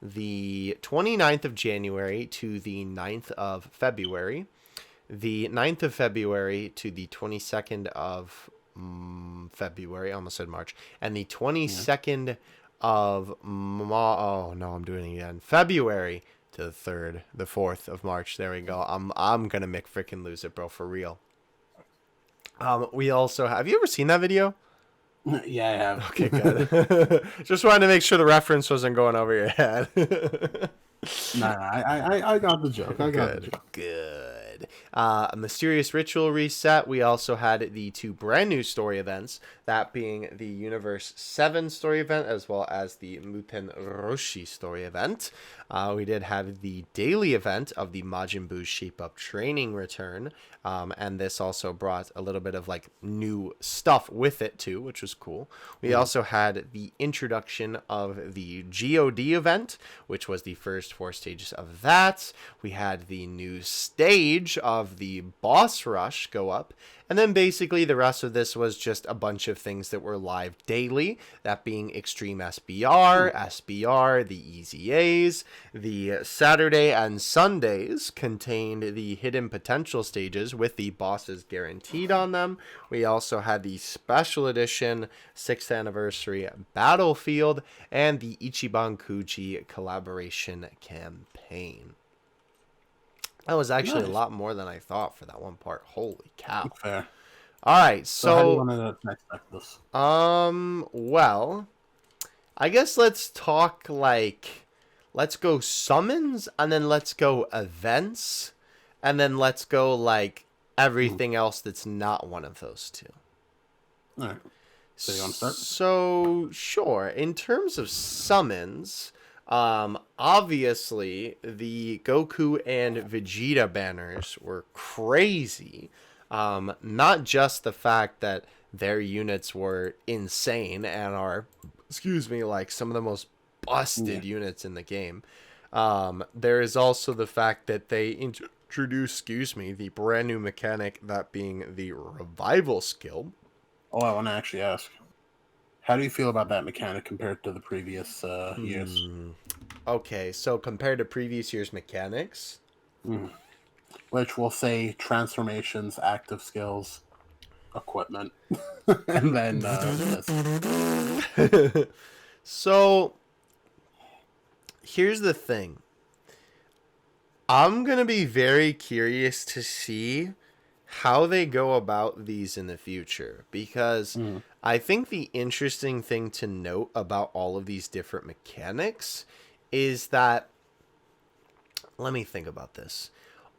29th of January to the 9th of February. The 9th of February to the 22nd of February, I almost said March, and the 22nd of February to the 4th of March. There we go. I'm gonna make freaking lose it, bro, for real. We also have you ever seen that video? Yeah, I have. Okay, good. Just wanted to make sure the reference wasn't going over your head. I got the joke. Good. A mysterious ritual reset. We also had the 2 brand new story events, that being the Universe 7 story event as well as the Muten Roshi story event. We did have the daily event of the Majin Buu Shape Up training return, and this also brought a little bit of like new stuff with it too, which was cool. We also had the introduction of the GOD event, which was the first 4 stages of that. We had the new stage of the boss rush go up, and then basically the rest of this was just a bunch of things that were live daily, that being Extreme SBR, the Easy A's. The Saturday and Sundays contained the hidden potential stages with the bosses guaranteed on them. We also had the special edition 6th anniversary Battlefield and the Ichiban Kuji collaboration campaign. That was actually a lot more than I thought for that one part. Holy cow. Fair. All right, so how do you want to expect this? Well, I guess let's talk let's go summons, and then let's go events, and then let's go everything else that's not one of those 2. All right. So you want to start? So sure. In terms of summons, obviously the Goku and Vegeta banners were crazy. Not just the fact that their units were insane and are, some of the most busted units in the game. There is also the fact that they introduced, the brand new mechanic, that being the revival skill. Oh, I want to actually ask, how do you feel about that mechanic compared to the previous years? Okay, so compared to previous years' mechanics, which will say transformations, active skills, equipment, and then this. So here's the thing. I'm gonna be very curious to see how they go about these in the future, because I think the interesting thing to note about all of these different mechanics is that, let me think about this.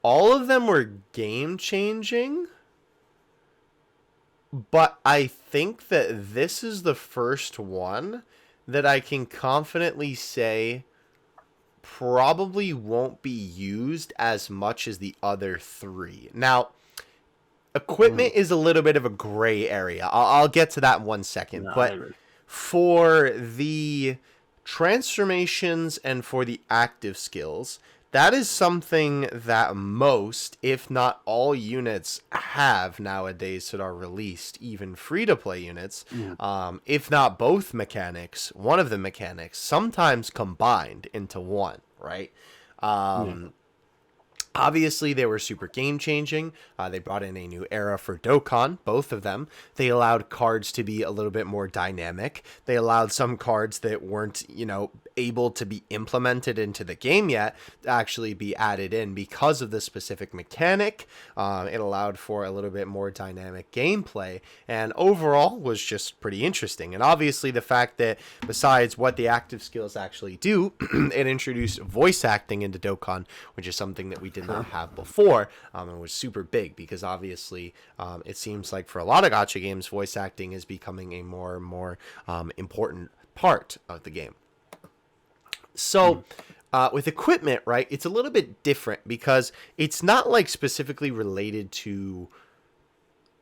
All of them were game changing, but I think that this is the first one that I can confidently say probably won't be used as much as the other three. Now, equipment is a little bit of a gray area. I'll get to that in 1 second. No, but for the transformations and for the active skills, that is something that most, if not all units have nowadays that are released, even free-to-play units, if not both mechanics, one of the mechanics, sometimes combined into one, right? Obviously, they were super game-changing. They brought in a new era for Dokkan, both of them. They allowed cards to be a little bit more dynamic. They allowed some cards that weren't, able to be implemented into the game yet to actually be added in because of the specific mechanic. It allowed for a little bit more dynamic gameplay, and overall was just pretty interesting. And obviously, the fact that besides what the active skills actually do, it introduced voice acting into Dokkan, which is something that we did not have before, and was super big because obviously it seems like for a lot of gacha games, voice acting is becoming a more and more important part of the game. So with equipment, right, it's a little bit different because it's not like specifically related to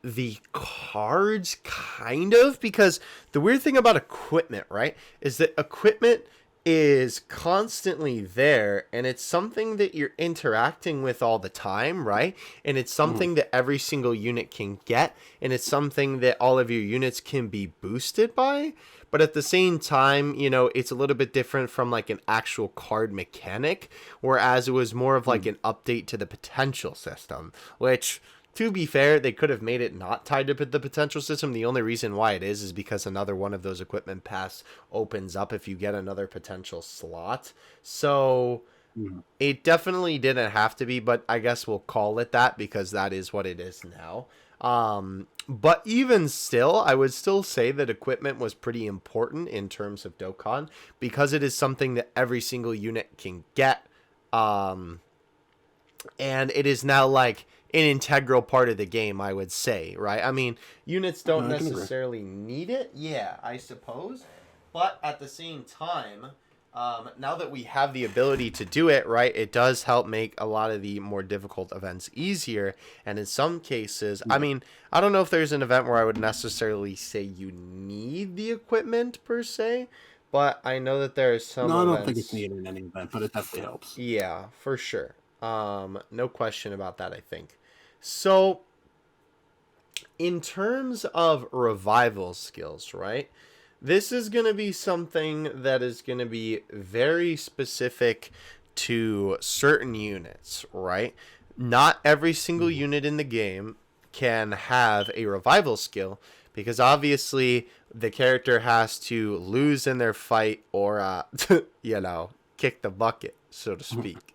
the cards, kind of, because the weird thing about equipment, right, is that equipment is constantly there, and it's something that you're interacting with all the time, right? And it's something that every single unit can get, and it's something that all of your units can be boosted by. But at the same time, it's a little bit different from like an actual card mechanic, whereas it was more of like an update to the potential system, which, to be fair, they could have made it not tied to the potential system. The only reason why it is because another one of those equipment paths opens up if you get another potential slot. So it definitely didn't have to be, but I guess we'll call it that because that is what it is now. But even still, I would still say that equipment was pretty important in terms of Dokkan because it is something that every single unit can get. And it is now like an integral part of the game, I would say, right? I mean, units don't necessarily need it. Yeah, I suppose. But at the same time, now that we have the ability to do it, right, it does help make a lot of the more difficult events easier. And in some cases, I mean, I don't know if there's an event where I would necessarily say you need the equipment per se, but I know that there are some No, I don't events... think it's needed in any event, but it definitely helps. Yeah, for sure. No question about that, I think. So, in terms of revival skills, right? This is going to be something that is going to be very specific to certain units, right? Not every single unit in the game can have a revival skill because obviously the character has to lose in their fight or, kick the bucket, so to speak.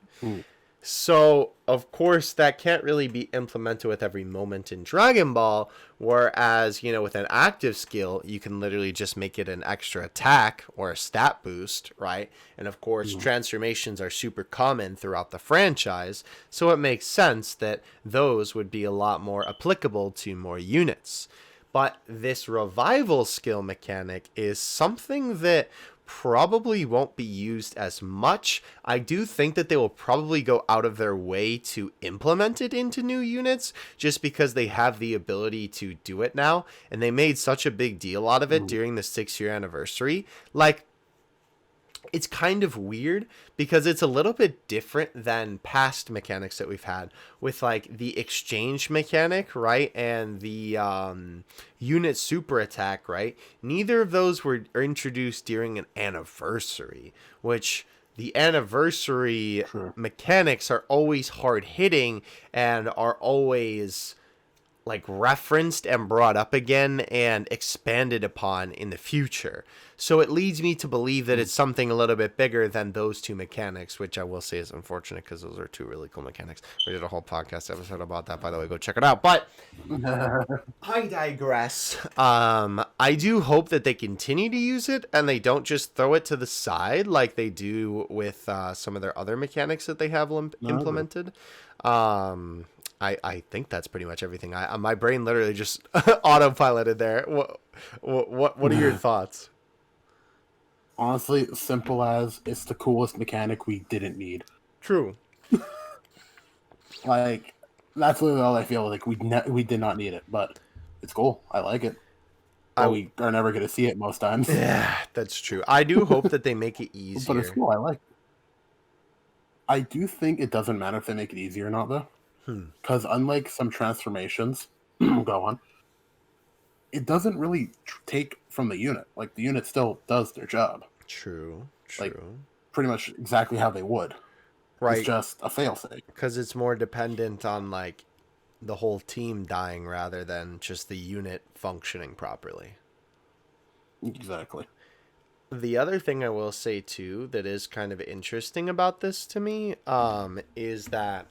So, of course, that can't really be implemented with every moment in Dragon Ball, whereas, with an active skill, you can literally just make it an extra attack or a stat boost, right? And, of course, transformations are super common throughout the franchise, so it makes sense that those would be a lot more applicable to more units. But this revival skill mechanic is something that probably won't be used as much. I do think that they will probably go out of their way to implement it into new units just because they have the ability to do it now, and they made such a big deal out of it during the 6-year anniversary. Like, it's kind of weird because it's a little bit different than past mechanics that we've had with like the exchange mechanic, right? And the unit super attack, right? Neither of those were introduced during an anniversary, which the anniversary mechanics are always hard hitting and are always like referenced and brought up again and expanded upon in the future. So it leads me to believe that it's something a little bit bigger than those two mechanics, which I will say is unfortunate because those are two really cool mechanics. We did a whole podcast episode about that, by the way. Go check it out. But I digress. I do hope that they continue to use it and they don't just throw it to the side like they do with some of their other mechanics that they have implemented. I think that's pretty much everything. My brain literally just autopiloted there. What are your thoughts? Honestly, simple as it's the coolest mechanic we didn't need. True. Like, that's literally all I feel. Like, we did not need it, but it's cool. I like it. But we are never going to see it most times. Yeah, that's true. I do hope that they make it easier. But it's cool. I like it. I do think it doesn't matter if they make it easier or not, though. Because unlike some transformations, go on, it doesn't really take from the unit. Like, the unit still does their job. True. Like, pretty much exactly how they would. Right. It's just a fail-safe. Because it's more dependent on, like, the whole team dying rather than just the unit functioning properly. Exactly. The other thing I will say, too, that is kind of interesting about this to me, is that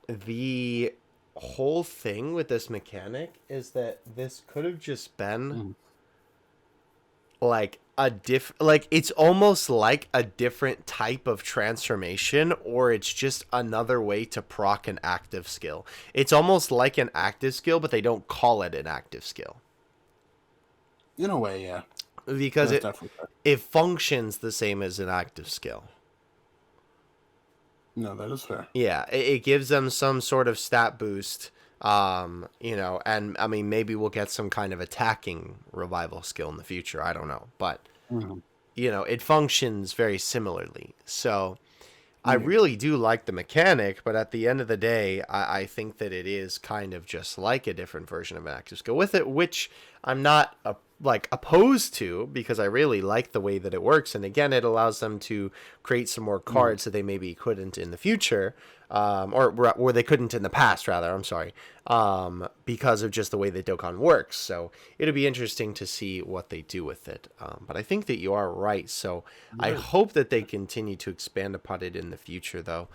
the whole thing with this mechanic is that this could have just been like it's almost like a different type of transformation, or it's just another way to proc an active skill. It's almost like an active skill, but they don't call it an active skill. In a way, yeah. Because it functions the same as an active skill. No, that is fair. Yeah, it gives them some sort of stat boost, and I mean, maybe we'll get some kind of attacking revival skill in the future. I don't know, but, it functions very similarly. So I really do like the mechanic, but at the end of the day, I think that it is kind of just like a different version of an active skill with it, which I'm not opposed to, because I really like the way that it works. And again, it allows them to create some more cards that they maybe couldn't in the future, or they couldn't in the past, rather. I'm sorry, because of just the way that Dokkan works. So it'll be interesting to see what they do with it. But I think that you are right. So I hope that they continue to expand upon it in the future, though.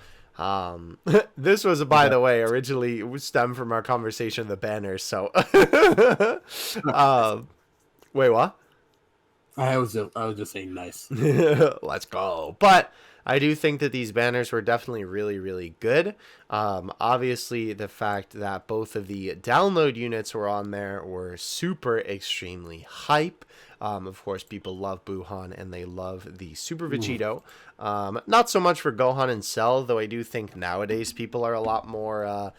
This was, by the way, originally stemmed from our conversation of the banners. So, wait, what? I was just saying nice. Let's go. But I do think that these banners were definitely really, really good. Obviously, the fact that both of the download units were on there were super extremely hype. Of course, people love Buhan and they love the Super Vegito. Not so much for Gohan and Cell, though I do think nowadays people are a lot more,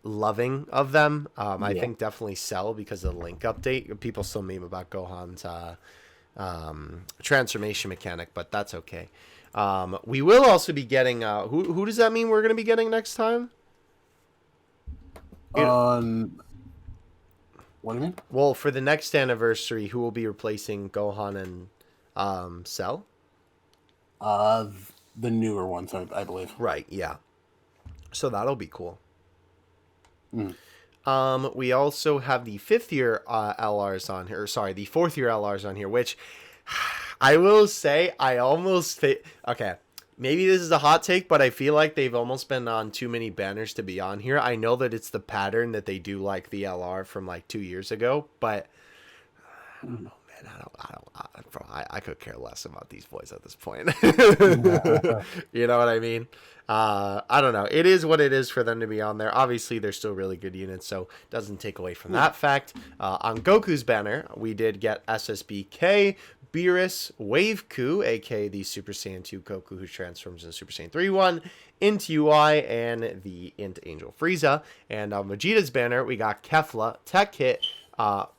loving of them. I think definitely Cell because of the Link update. People still meme about Gohan's transformation mechanic, but that's okay. We will also be getting who does that mean we're going to be getting next time? What do you mean? Well, for the next anniversary, who will be replacing Gohan and Cell? The newer ones, I believe. Right, yeah. So that'll be cool. We also have the 5th year LRs on here. Sorry, the 4th year LRs on here, which I will say I almost okay. Maybe this is a hot take, but I feel like they've almost been on too many banners to be on here. I know that it's the pattern that they do like the LR from like 2 years ago, but I don't know, man. I could care less about these boys at this point. You know what I mean? I don't know. It is what it is for them to be on there. Obviously, they're still really good units, so it doesn't take away from that fact. On Goku's banner, we did get SSBK, Beerus, Waveku, aka the Super Saiyan 2 Goku who transforms into Super Saiyan 3-1, Int UI, and the Int Angel Frieza. And on Vegeta's banner, we got Kefla, Tech Hit,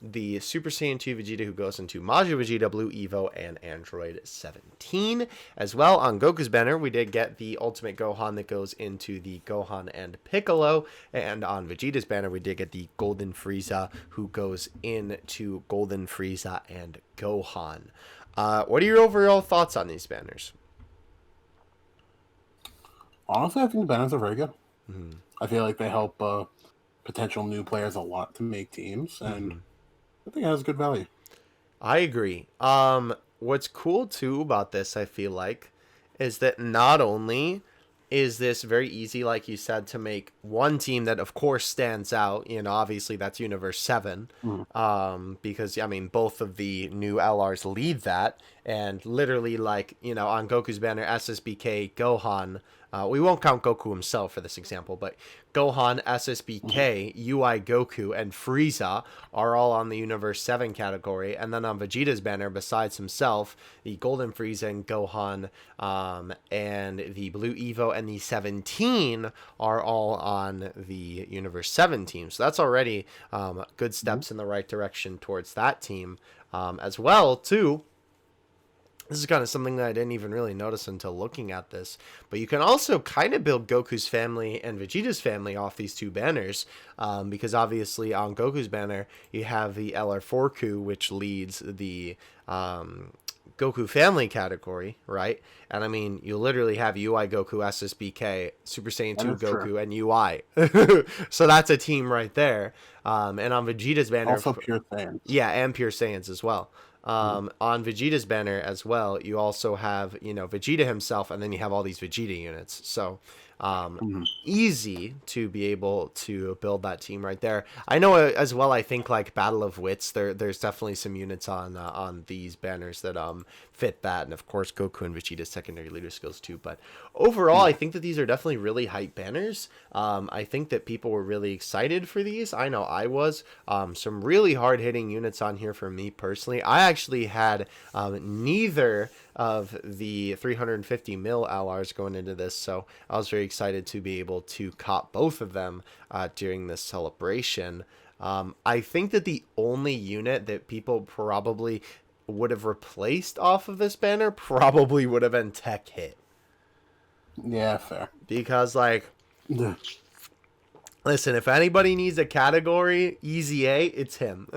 the Super Saiyan 2 Vegeta who goes into Majin Vegeta, Blue Evo, and Android 17. As well, on Goku's banner, we did get the Ultimate Gohan that goes into the Gohan and Piccolo. And on Vegeta's banner, we did get the Golden Frieza who goes into Golden Frieza and Gohan. What are your overall thoughts on these banners? Honestly, I think the banners are very good. I feel like they help potential new players a lot to make teams, and I think it has good value. I agree. What's cool too about this, I feel like, is that not only is this very easy, like you said, to make one team that of course stands out, obviously that's Universe 7, because I mean both of the new LRs lead that, and literally like, on Goku's banner, SSBK, Gohan, we won't count Goku himself for this example, but Gohan, SSBK, UI Goku, and Frieza are all on the Universe 7 category. And then on Vegeta's banner, besides himself, the Golden Frieza and Gohan, and the Blue Evo and the 17 are all on the Universe 7 team. So that's already good steps in the right direction towards that team as well, too. This is kind of something that I didn't even really notice until looking at this. But you can also kind of build Goku's family and Vegeta's family off these two banners. Because obviously on Goku's banner, you have the LR4Ku, which leads the Goku family category, right? And I mean, you literally have UI Goku, SSBK, Super Saiyan 2 Goku, true. And UI. So that's a team right there. And on Vegeta's banner... Also Pure Saiyans. Yeah, and Pure Saiyans as well. On Vegeta's banner as well, you also have, Vegeta himself, and then you have all these Vegeta units. So easy to be able to build that team right there. I know as well, I think like Battle of Wits, there's definitely some units on these banners that fit that. And of course, Goku and Vegeta's secondary leader skills too. But overall, I think that these are definitely really hype banners. I think that people were really excited for these. I know I was. Some really hard hitting units on here for me personally. I actually had neither of the 350 mil LRs going into this, so I was very excited to be able to cop both of them during this celebration. I think that the only unit that people probably would have replaced off of this banner probably would have been Tech Hit. Yeah, fair. Because like listen, if anybody needs a category, easy A, it's him.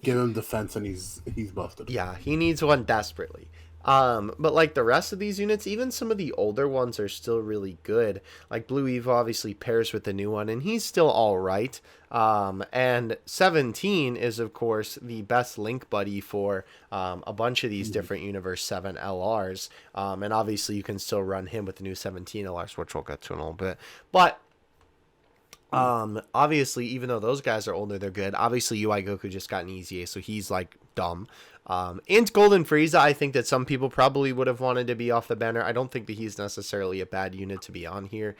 Give him defense and he's busted. Yeah, he needs one desperately. But like the rest of these units, even some of the older ones are still really good. Like Blue Evo obviously pairs with the new one, and he's still all right. And 17 is, of course, the best link buddy for a bunch of these different Universe 7 LRs. And obviously you can still run him with the new 17 LRs, which we'll get to in a little bit. But obviously, even though those guys are older, they're good. Obviously, UI Goku just got an easy A, so he's like dumb. And Golden Frieza, I think that some people probably would have wanted to be off the banner. I don't think that he's necessarily a bad unit to be on here,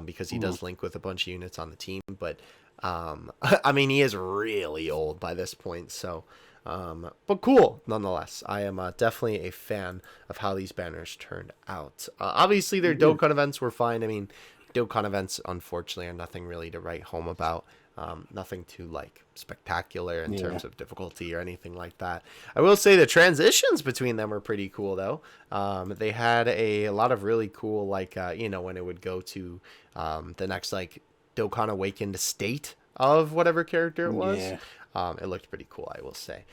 because he does link with a bunch of units on the team. But I mean, he is really old by this point, so but cool nonetheless. I am definitely a fan of how these banners turned out. Obviously, their Dokkan events were fine. I mean, Dokkan events, unfortunately, are nothing really to write home about. Nothing too like spectacular in terms of difficulty or anything like that. I will say the transitions between them were pretty cool though. They had a lot of really cool, like when it would go to the next like Dokkan Awakened state of whatever character it was. It looked pretty cool, I will say.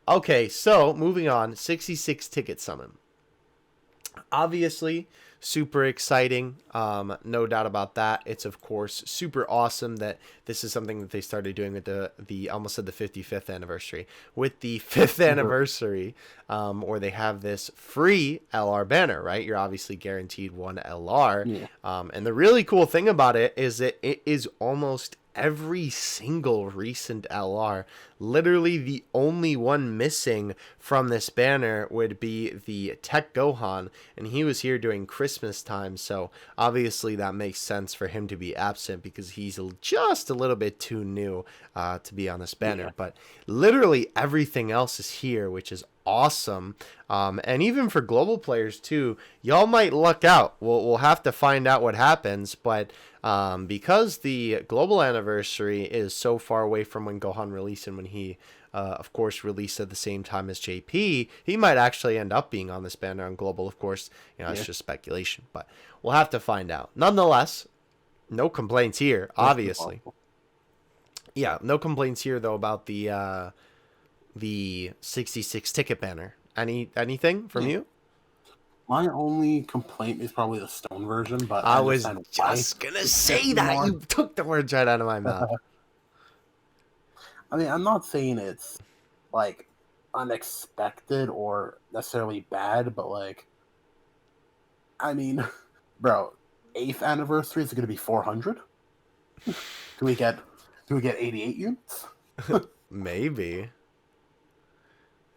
Okay, so moving on, 66 ticket summon. Obviously, super exciting, no doubt about that. It's of course super awesome that this is something that they started doing with the almost said the 55th anniversary, with the 5th anniversary, or they have this free LR banner, right? You're obviously guaranteed one LR, and the really cool thing about it is that it is almost every single recent LR. Literally the only one missing from this banner would be the Tech Gohan, and he was here during Christmas time, so obviously that makes sense for him to be absent because he's just a little bit too new to be on this banner. But literally everything else is here, which is awesome. And even for global players too, y'all might luck out. We'll have to find out what happens, but because the global anniversary is so far away from when Gohan released and when he of course released at the same time as JP, he might actually end up being on this banner on global. Of course, it's just speculation, but we'll have to find out. Nonetheless, no complaints here, obviously. Yeah, no complaints here though about the 66 ticket banner. Anything from you? My only complaint is probably the stone version, but I I was understand why. just gonna say that. More. You took the words right out of my mouth. I mean, I'm not saying it's like unexpected or necessarily bad, but like, I mean, bro, 8th anniversary is going to be 400. Do we get 88 units? Maybe.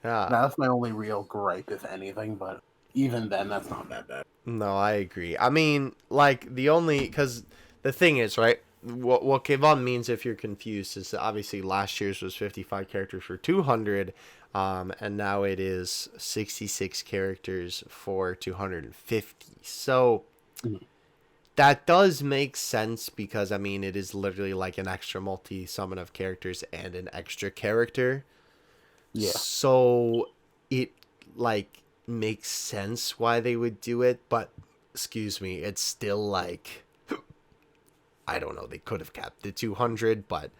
Yeah. That's my only real gripe, if anything. But even then, that's not that bad. No, I agree. I mean, like because the thing is, right? What Kevon means, if you're confused, is that obviously last year's was 55 characters for 200, and now it is 66 characters for 250. So that does make sense because I mean it is literally like an extra multi-summon of characters and an extra character. Yeah. So it like makes sense why they would do it, but excuse me, it's still like I don't know, they could have kept the 200, but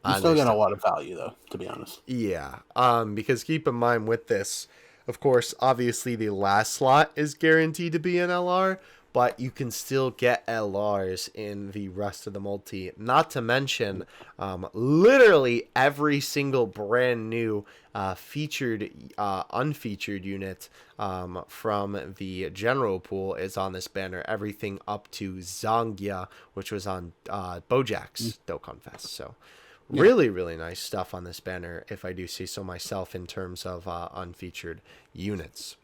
you still get a lot of value though, to be honest. Yeah. Because keep in mind with this, of course, obviously the last slot is guaranteed to be an LR, but you can still get LRs in the rest of the multi. Not to mention, literally every single brand new featured, unfeatured unit from the general pool is on this banner. Everything up to Zangia, which was on Bojack's Dokkan Fest. So really, really nice stuff on this banner, if I do say so myself, in terms of unfeatured units.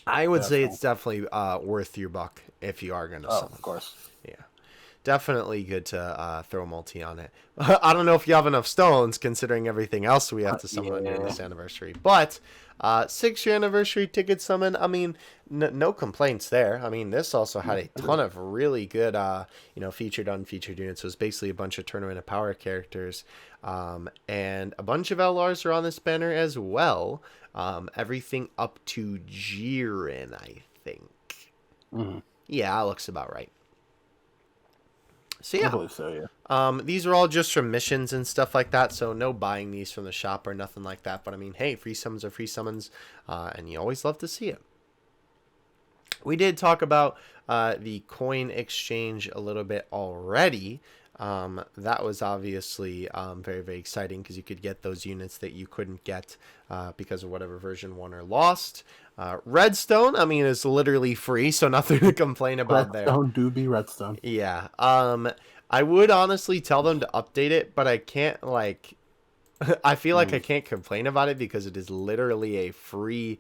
I would say it's definitely worth your buck if you are going to summon. Of course. Yeah. Definitely good to throw multi on it. I don't know if you have enough stones, considering everything else we have to summon during this anniversary. But 6-year anniversary ticket summon, I mean, no complaints there. I mean, this also had a ton of really good, featured, unfeatured units. It was basically a bunch of tournament of power characters. And a bunch of LRs are on this banner as well. Everything up to Jiren, I think. Yeah, that looks about right. So yeah, I believe so, yeah. These are all just from missions and stuff like that, so no buying these from the shop or nothing like that. But I mean, hey, free summons are free summons, and you always love to see it. We did talk about the coin exchange a little bit already. That was obviously very, very exciting because you could get those units that you couldn't get because of whatever version won or lost. Redstone, I mean, is literally free, so nothing to complain about there. Redstone do be Redstone. Yeah. I would honestly tell them to update it, but I can't, like... I feel like I can't complain about it because it is literally a free,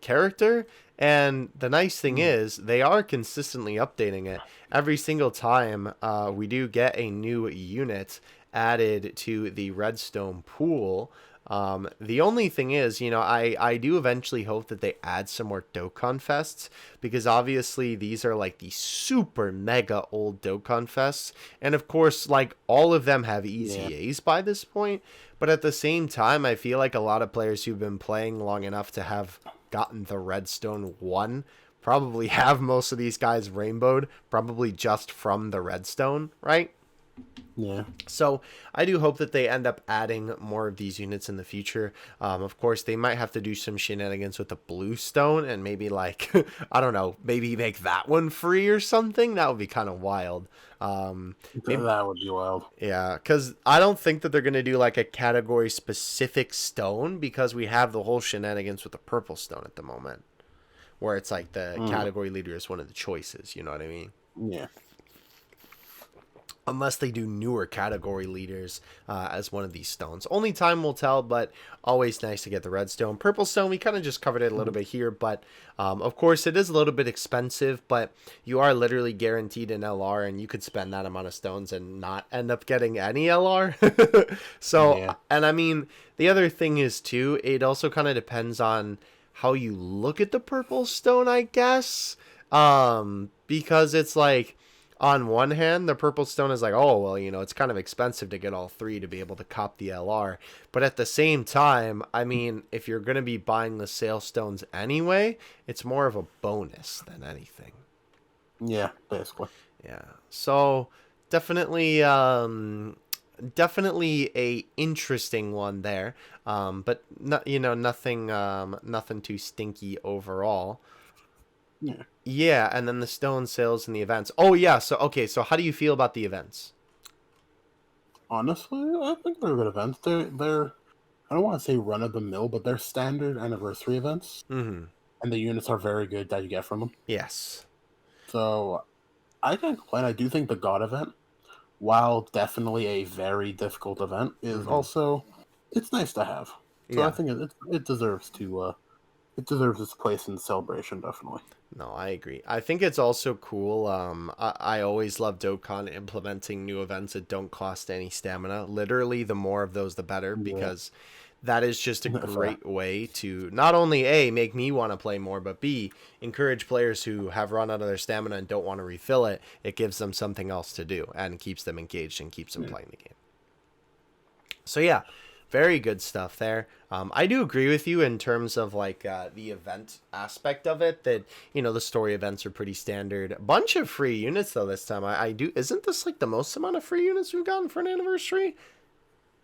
character. And the nice thing is they are consistently updating it. Every single time we do get a new unit added to the Redstone pool. The only thing is, I do eventually hope that they add some more Dokkan Fests, because obviously these are like the super mega old Dokkan Fests. And of course, like, all of them have EZAs by this point. But at the same time, I feel like a lot of players who've been playing long enough to have gotten the Redstone 1 probably have most of these guys rainbowed, probably just from the Redstone, right? Yeah. So I do hope that they end up adding more of these units in the future. Of course, they might have to do some shenanigans with the blue stone and maybe, like, I don't know, maybe make that one free or something. That would be kind of wild. Maybe, that would be wild. Yeah, because I don't think that they're going to do like a category specific stone, because we have the whole shenanigans with the purple stone at the moment, where it's like the category leader is one of the choices. You know what I mean? Yeah. Unless they do newer category leaders as one of these stones. Only time will tell, but always nice to get the red stone. Purple stone, we kind of just covered it a little bit here, but of course it is a little bit expensive, but you are literally guaranteed an LR, and you could spend that amount of stones and not end up getting any LR. So, yeah. And I mean, the other thing is too, it also kind of depends on how you look at the purple stone, I guess, because it's like, on one hand, the purple stone is like, oh, well, it's kind of expensive to get all three to be able to cop the LR. But at the same time, I mean, if you're going to be buying the sale stones anyway, it's more of a bonus than anything. Yeah, basically. Yeah. So definitely definitely a interesting one there. But not, nothing too stinky overall. Yeah. Yeah, and then the stone sales and the events. Oh yeah, so okay, so how do you feel about the events? Honestly, I think they're good events. They're I don't want to say run of the mill, but they're standard anniversary events, Mm-hmm. and the units are very good that you get from them. Yes. So I can't complain. I do think the God event, while definitely a very difficult event, is Mm-hmm. also it's nice to have. So I Yeah. think it deserves to it deserves its place in the celebration, definitely. No, I agree. I think it's also cool. I always love Dokkan implementing new events that don't cost any stamina. Literally, the more of those, the better, Yeah, because that is just a fair. great way to not only A, make me want to play more, but B, encourage players who have run out of their stamina and don't want to refill it. It gives them something else to do and keeps them engaged and keeps them Yeah. playing the game. So yeah, very good stuff there. I do agree with you in terms of like the event aspect of it. That the story events are pretty standard. A bunch of free units though this time. I do. Isn't this like the most amount of free units we've gotten for an anniversary?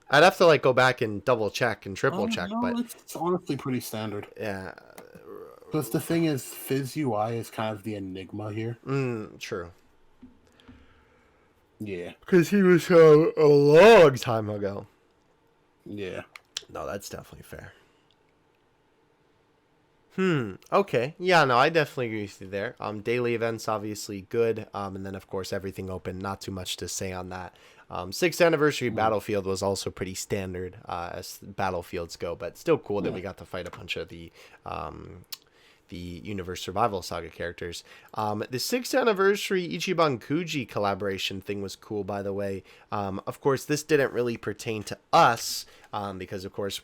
I'd have to like go back and double check and triple check, No, but it's honestly pretty standard. yeah, Because the thing is, Fizz UI is kind of the enigma here. true. Yeah, Because he was a long time ago. yeah. No, that's definitely fair. Okay. Yeah, no, I definitely agree with you there. Daily events obviously good. And then of course everything open. Not too much to say on that. 6th anniversary Battlefield was also pretty standard as battlefields go, but still cool that we got to fight a bunch of the Universe Survival Saga characters. The 6th anniversary Ichiban Kuji collaboration thing was cool, by the way. Of course, this didn't really pertain to us because, of course,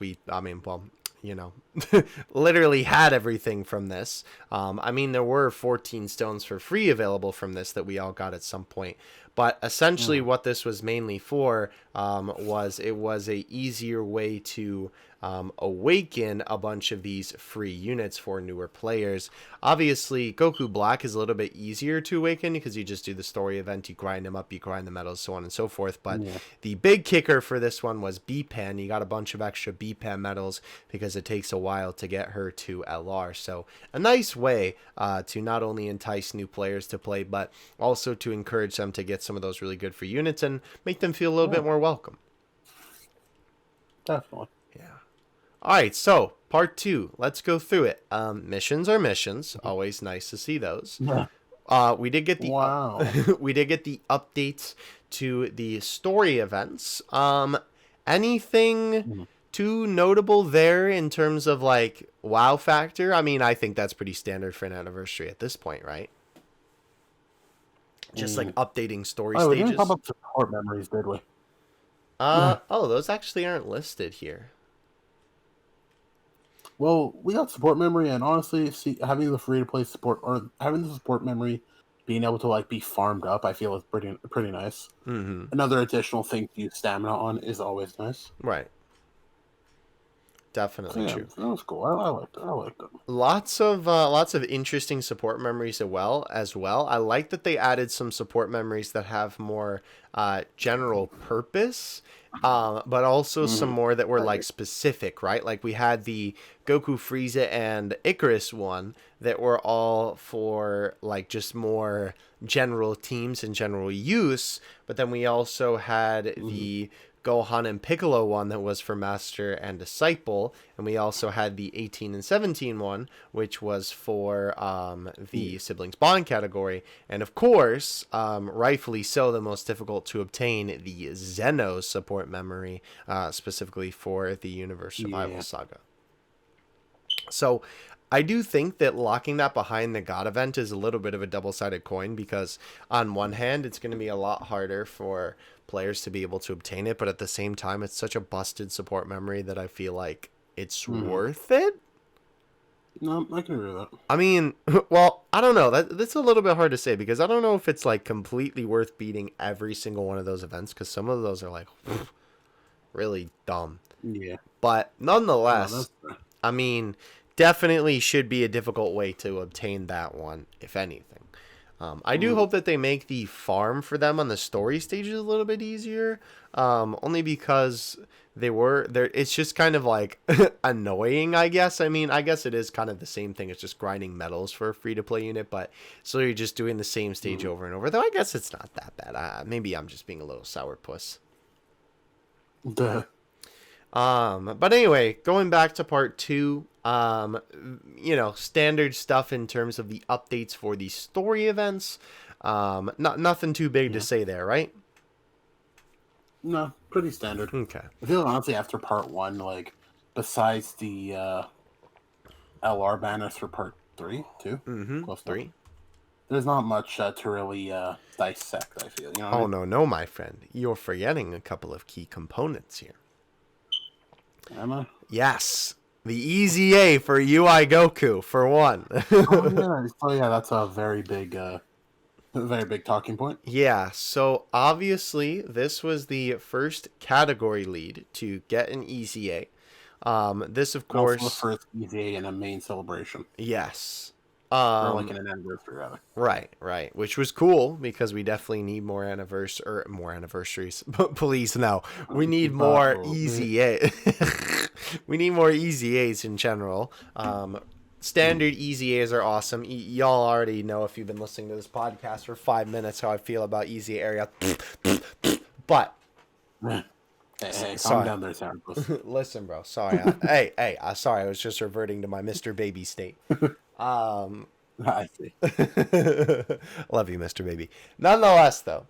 literally had everything from this. There were 14 stones for free available from this that we all got at some point. But essentially what this was mainly for was a easier way to awaken a bunch of these free units for newer players. Obviously, Goku Black is a little bit easier to awaken because you just do the story event, you grind them up, you grind the medals, so on and so forth. But the big kicker for this one was B-Pan. You got a bunch of extra B-Pan medals because it takes a while to get her to LR. So a nice way to not only entice new players to play, but also to encourage them to get some of those really good free units and make them feel a little bit more welcome. Definitely. Yeah. All right, so part 2. Let's go through it. Missions are missions. Always nice to see those. We did get the we did get the updates to the story events. Anything too notable there in terms of like wow factor? I think that's pretty standard for an anniversary at this point, right? Just like updating story We stages. didn't talk about support memories, did we? Those actually aren't listed here. Well, we got support memory, and honestly, having the free to play support or having the support memory being able to like be farmed up, I feel is pretty nice. Another additional thing to use stamina on is always nice. Right. Definitely true. That was cool. I liked it. I liked it. Lots of interesting support memories as well. I like that they added some support memories that have more general purpose, but also some more that were like specific, right? Like we had the Goku, Frieza, and Icarus one that were all for like just more general teams and general use, but then we also had the Gohan and Piccolo one that was for Master and Disciple, and we also had the 18 and 17 one, which was for the Siblings Bond category, and of course, rightfully so, the most difficult to obtain, the Zeno support memory, specifically for the Universe Survival Saga. So I do think that locking that behind the God event is a little bit of a double-sided coin, because on one hand, it's going to be a lot harder for players to be able to obtain it, but at the same time, it's such a busted support memory that I feel like it's worth it. No, I can agree with that. Well, I don't know. That's a little bit hard to say, because I don't know if it's like completely worth beating every single one of those events, because some of those are like really dumb. Yeah. But nonetheless, definitely should be a difficult way to obtain that one, if anything. I do hope that they make the farm for them on the story stages a little bit easier, only because it's just kind of like annoying, I guess. I mean, I guess it is kind of the same thing. It's just grinding metals for a free-to-play unit, but so you're just doing the same stage over and over. Though I guess it's not that bad. Maybe I'm just being a little sourpuss. Duh. But anyway, going back to part 2, standard stuff in terms of the updates for the story events. Nothing too big to say there, right? No, pretty standard. Okay. I feel honestly after part 1, like besides the LR banners for part 3, 2, close 3. There's not much to really dissect. I feel. You know what I mean? No, my friend, you're forgetting a couple of key components here. Am I? Yes. The Easy A for UI Goku, for one. Oh, yeah, that's a very big talking point. Yeah, so obviously this was the first category lead to get an Easy A. This, of course... Also the first Easy A in a main celebration. Yes. Or like in an anniversary, rather. Right. Which was cool, because we definitely need more anniversaries. Please, no. We need more Easy A. We need more Easy A's in general. Standard Easy A's are awesome. Y'all already know, if you've been listening to this podcast for 5 minutes, how I feel about Easy Area. But... Hey, calm down there, Sam. Listen, bro. Sorry. Sorry. I was just reverting to my Mr. Baby state. I see. Love you, Mr. Baby. Nonetheless, though,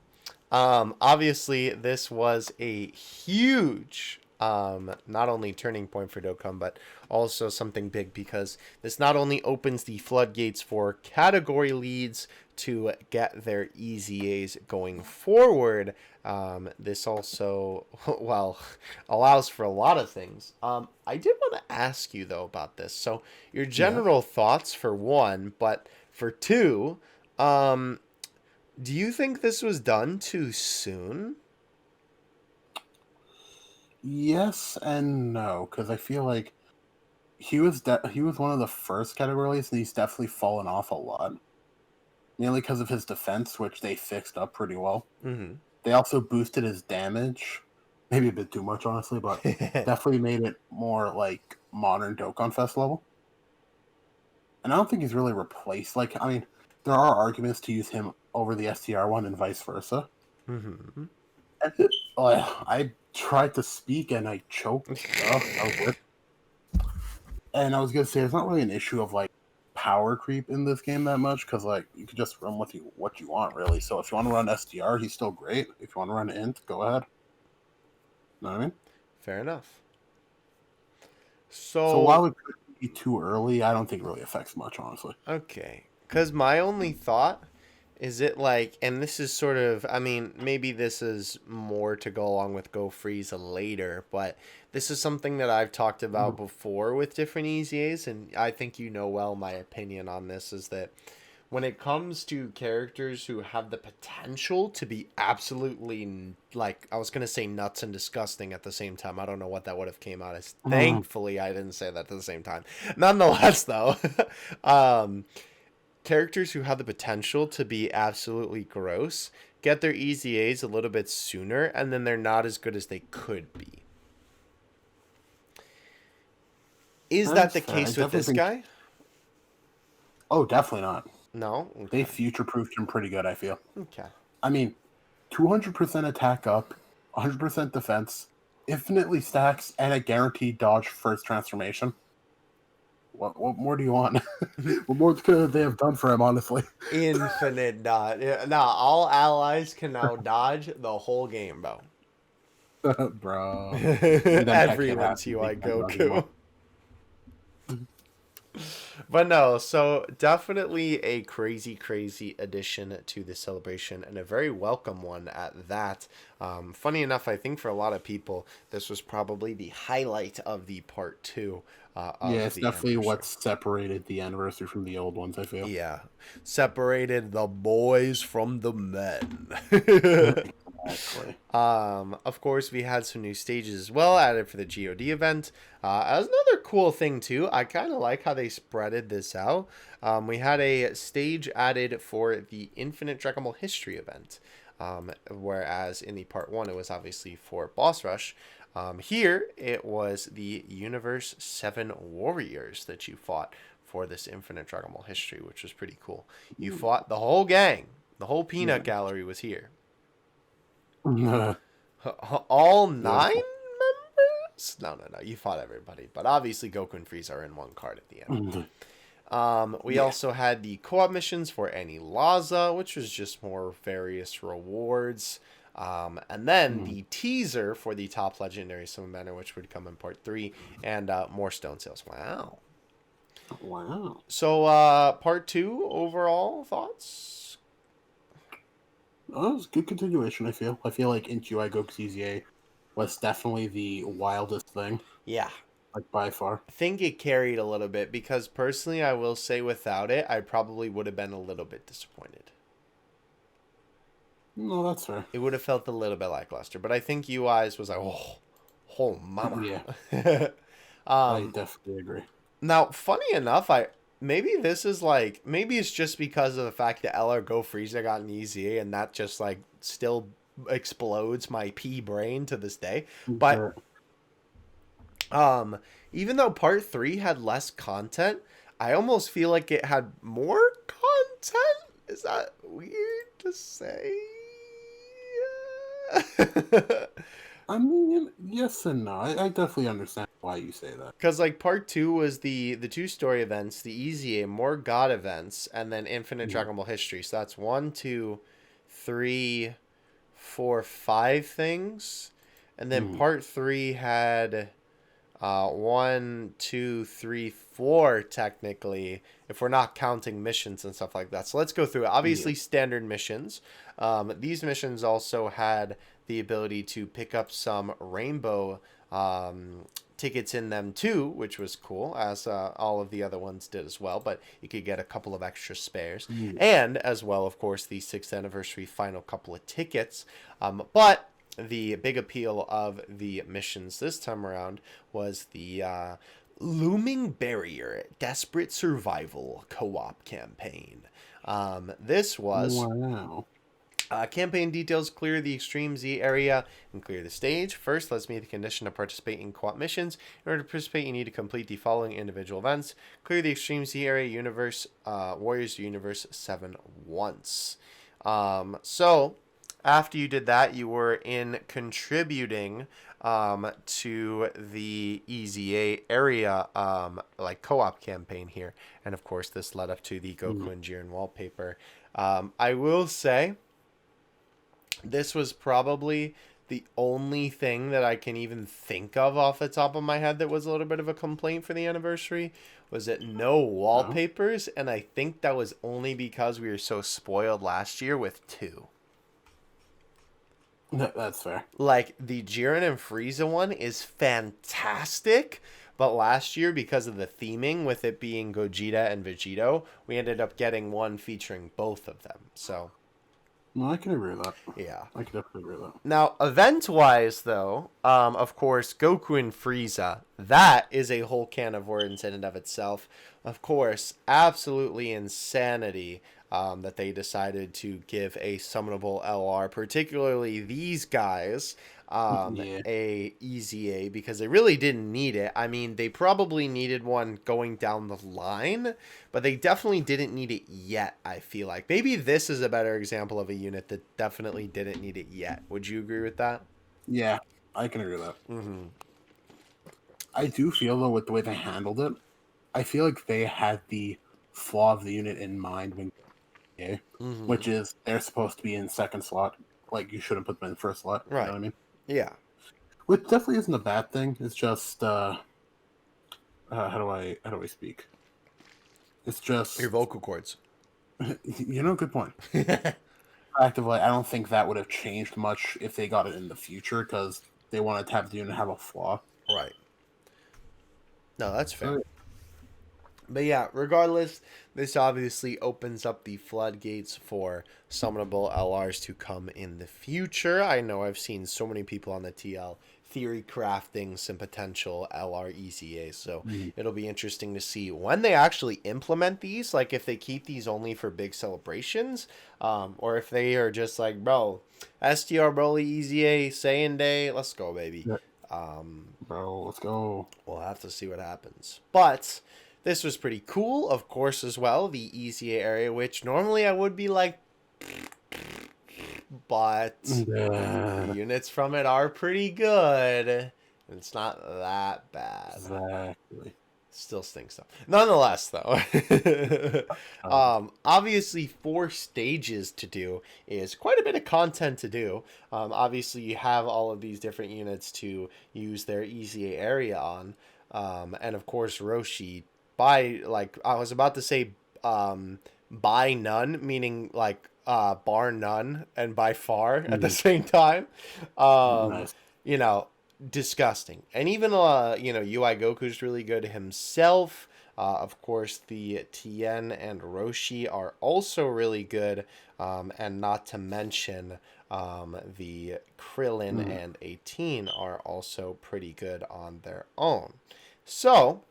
obviously this was a huge, not only turning point for Dokkan, but also something big, because this not only opens the floodgates for category leads to get their Easy A's going forward. This also, allows for a lot of things. I did want to ask you, though, about this. So your general thoughts for 1, but for 2, do you think this was done too soon? Yes and no, because I feel like he was one of the first categories, and he's definitely fallen off a lot. Mainly because of his defense, which they fixed up pretty well. Mm-hmm. They also boosted his damage. Maybe a bit too much, honestly, but definitely made it more like modern Dokkan Fest level. And I don't think he's really replaced. Like, I mean, there are arguments to use him over the STR one and vice versa. Mm-hmm. And, I tried to speak and I choked. That was weird. And I was going to say, it's not really an issue of, like, power creep in this game that much, because, like, you could just run with what you want, really. So if you want to run STR, he's still great. If you want to run Int, go ahead. Know what I mean? Fair enough. So while it could be too early, I don't think it really affects much, honestly. Okay. Because my only thought is it like, and this is sort of, I mean, maybe this is more to go along with Go Freeze later, but this is something that I've talked about before with different EZAs, and I think you know well my opinion on this, is that when it comes to characters who have the potential to be absolutely, like, I was going to say nuts and disgusting at the same time. I don't know what that would have came out as. Thankfully, I didn't say that at the same time. Nonetheless, though, characters who have the potential to be absolutely gross get their EZAs a little bit sooner, and then they're not as good as they could be. Is that the case with this guy? Oh, definitely not. No? Okay. They future-proofed him pretty good, I feel. Okay. I mean, 200% attack up, 100% defense, infinitely stacks, and a guaranteed dodge first transformation. What more do you want? What more could they have done for him, honestly? Infinite dodge. Now, all allies can now dodge the whole game, bro. Bro. Everyone's UI Goku. But no, so definitely a crazy, crazy addition to the celebration, and a very welcome one at that. Funny enough, I think for a lot of people, this was probably the highlight of the part 2. It's definitely what separated the anniversary from the old ones, I feel. Yeah. Separated the boys from the men. Exactly. Of course, we had some new stages as well added for the GOD event. As another cool thing too, I kind of like how they spreaded this out. We had a stage added for the Infinite Dragon History event, whereas in the part 1 it was obviously for Boss Rush. Here it was the Universe 7 Warriors that you fought for this Infinite Dragon History, which was pretty cool. You fought the whole gang. The whole peanut gallery was here. All 9 members? No. You fought everybody. But obviously Goku and Frieza are in one card at the end. We also had the co-op missions for Anni Laza, which was just more various rewards. And then the teaser for the top legendary summon banner, which would come in part 3, and more stone sales. Wow. So, part 2, overall thoughts? Oh, it was a good continuation, I feel. I feel like Into I Goku's EZA was definitely the wildest thing. Yeah. Like, by far. I think it carried a little bit, because personally, I will say without it, I probably would have been a little bit disappointed. No, that's fair. It would have felt a little bit lackluster, but I think UI's was like, oh mama. Yeah. I definitely agree. Now, funny enough, maybe this is like, maybe it's just because of the fact that LR Go Frieza got an EZA, and that just like still explodes my P brain to this day. But even though part 3 had less content, I almost feel like it had more content. Is that weird to say? I mean, yes and no. I definitely understand why you say that. Because, like, part 2 was the 2 story events, the EZA, more God events, and then Infinite Dragon Ball History. So that's 1, 2, 3, 4, 5 things. And then part 3 had 1, 2, 3, 4, technically, if we're not counting missions and stuff like that. So let's go through it. Obviously, standard missions. These missions also had the ability to pick up some rainbow tickets in them too, which was cool, as all of the other ones did as well, but you could get a couple of extra spares. And as well, of course, the 6th anniversary final couple of tickets. But the big appeal of the missions this time around was the Looming Barrier Desperate Survival co-op campaign. This was... Wow. Campaign details: clear the Extreme Z area and clear the stage. First, let's meet the condition to participate in co-op missions. In order to participate, you need to complete the following individual events. Clear the Extreme Z area, Universe, Warriors Universe 7 once. So, after you did that, you were in contributing to the EZA area, like co-op campaign here. And of course, this led up to the Goku and Jiren wallpaper. I will say, this was probably the only thing that I can even think of off the top of my head that was a little bit of a complaint for the anniversary, was that no wallpapers, and I think that was only because we were so spoiled last year with 2. That's fair. Like, the Jiren and Frieza one is fantastic, but last year, because of the theming, with it being Gogeta and Vegito, we ended up getting one featuring both of them, so... No, I can agree with that. Yeah. I can definitely agree with that. Now, event-wise, though, of course, Goku and Frieza, that is a whole can of worms in and of itself. Of course, absolutely insanity that they decided to give a summonable LR, particularly these guys, a EZA, because they really didn't need it. I mean, they probably needed one going down the line, but they definitely didn't need it yet, I feel like. Maybe this is a better example of a unit that definitely didn't need it yet. Would you agree with that? Yeah, I can agree with that. I do feel, though, with the way they handled it, I feel like they had the flaw of the unit in mind when which is they're supposed to be in second slot. Like, you shouldn't put them in first slot. Right. You know what I mean? Yeah. Which definitely isn't a bad thing. It's just how do I speak? It's just Your vocal cords. Good point. Actively, I don't think that would have changed much if they got it in the future, because they wanted to have the unit have a flaw. Right. No, that's fair. But yeah, regardless, this obviously opens up the floodgates for summonable LRs to come in the future. I know I've seen so many people on the TL theory crafting some potential LR EZAs, so it'll be interesting to see when they actually implement these, like if they keep these only for big celebrations, or if they are just like, bro, STR Broly EZA, Saiyan Day, let's go, baby. Yeah. Bro, let's go. We'll have to see what happens. But this was pretty cool, of course, as well. The EZA area, which normally I would be like, but the units from it are pretty good. It's not that bad. Exactly. Still stinks though. Nonetheless, though, obviously 4 stages to do is quite a bit of content to do. Obviously, you have all of these different units to use their EZA area on, and of course, Roshi. By like, I was about to say, by none, meaning like bar none, and by far at the same time. Nice. You know. Disgusting. And even UI Goku's really good himself. Of course, the Tien and Roshi are also really good, and not to mention the Krillin and 18 are also pretty good on their own. So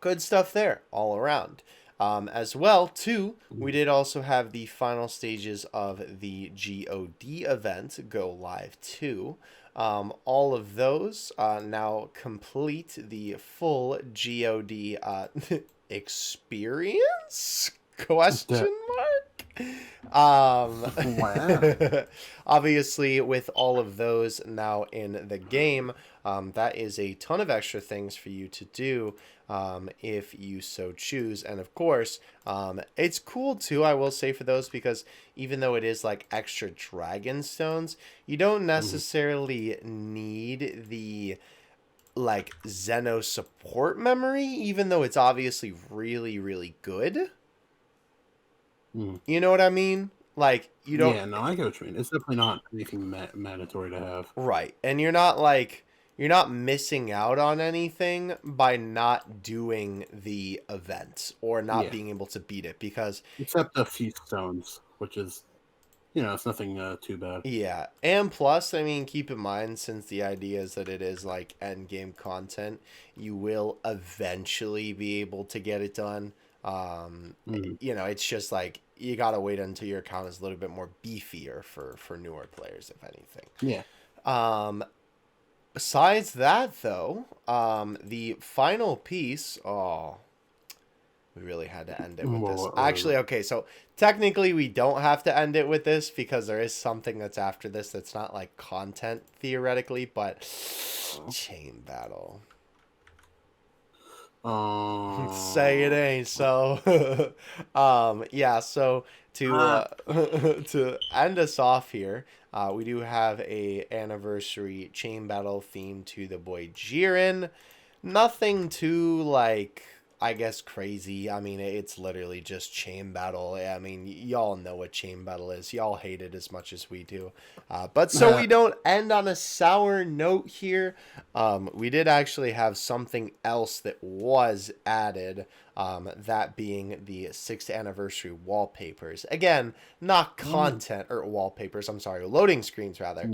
good stuff there all around. As well, too, we did also have the final stages of the GOD event go live too. All of those now complete the full GOD experience? Question mark? Wow. Obviously, with all of those now in the game, that is a ton of extra things for you to do if you so choose. And of course, it's cool too, I will say, for those, because even though it is like extra dragon stones, you don't necessarily need the like Zeno support memory, even though it's obviously really, really good. You know what I mean? Like, you don't... Yeah, no, I get what you mean. It's definitely not anything mandatory to have. Right. And you're not missing out on anything by not doing the event or not being able to beat it, because... Except a few stones, which is, it's nothing too bad. Yeah. And plus, I mean, keep in mind, since the idea is that it is like end game content, you will eventually be able to get it done. It's just like you gotta wait until your account is a little bit more beefier for newer players, if anything. Yeah. Besides that, though, the final piece. Oh, we really had to end it with this. Actually, okay, so technically we don't have to end it with this because there is something that's after this that's not like content theoretically, but chain battle. Say it ain't so. Yeah, so to end us off here, we do have a anniversary chain battle theme to the boy Jiren. Nothing too like, I guess, crazy. I mean, it's literally just chain battle. I mean, y'all know what chain battle is. Y'all hate it as much as we do. But so we don't end on a sour note here, we did actually have something else that was added, that being the 6th anniversary wallpapers. Again, not content, or wallpapers, I'm sorry, loading screens rather.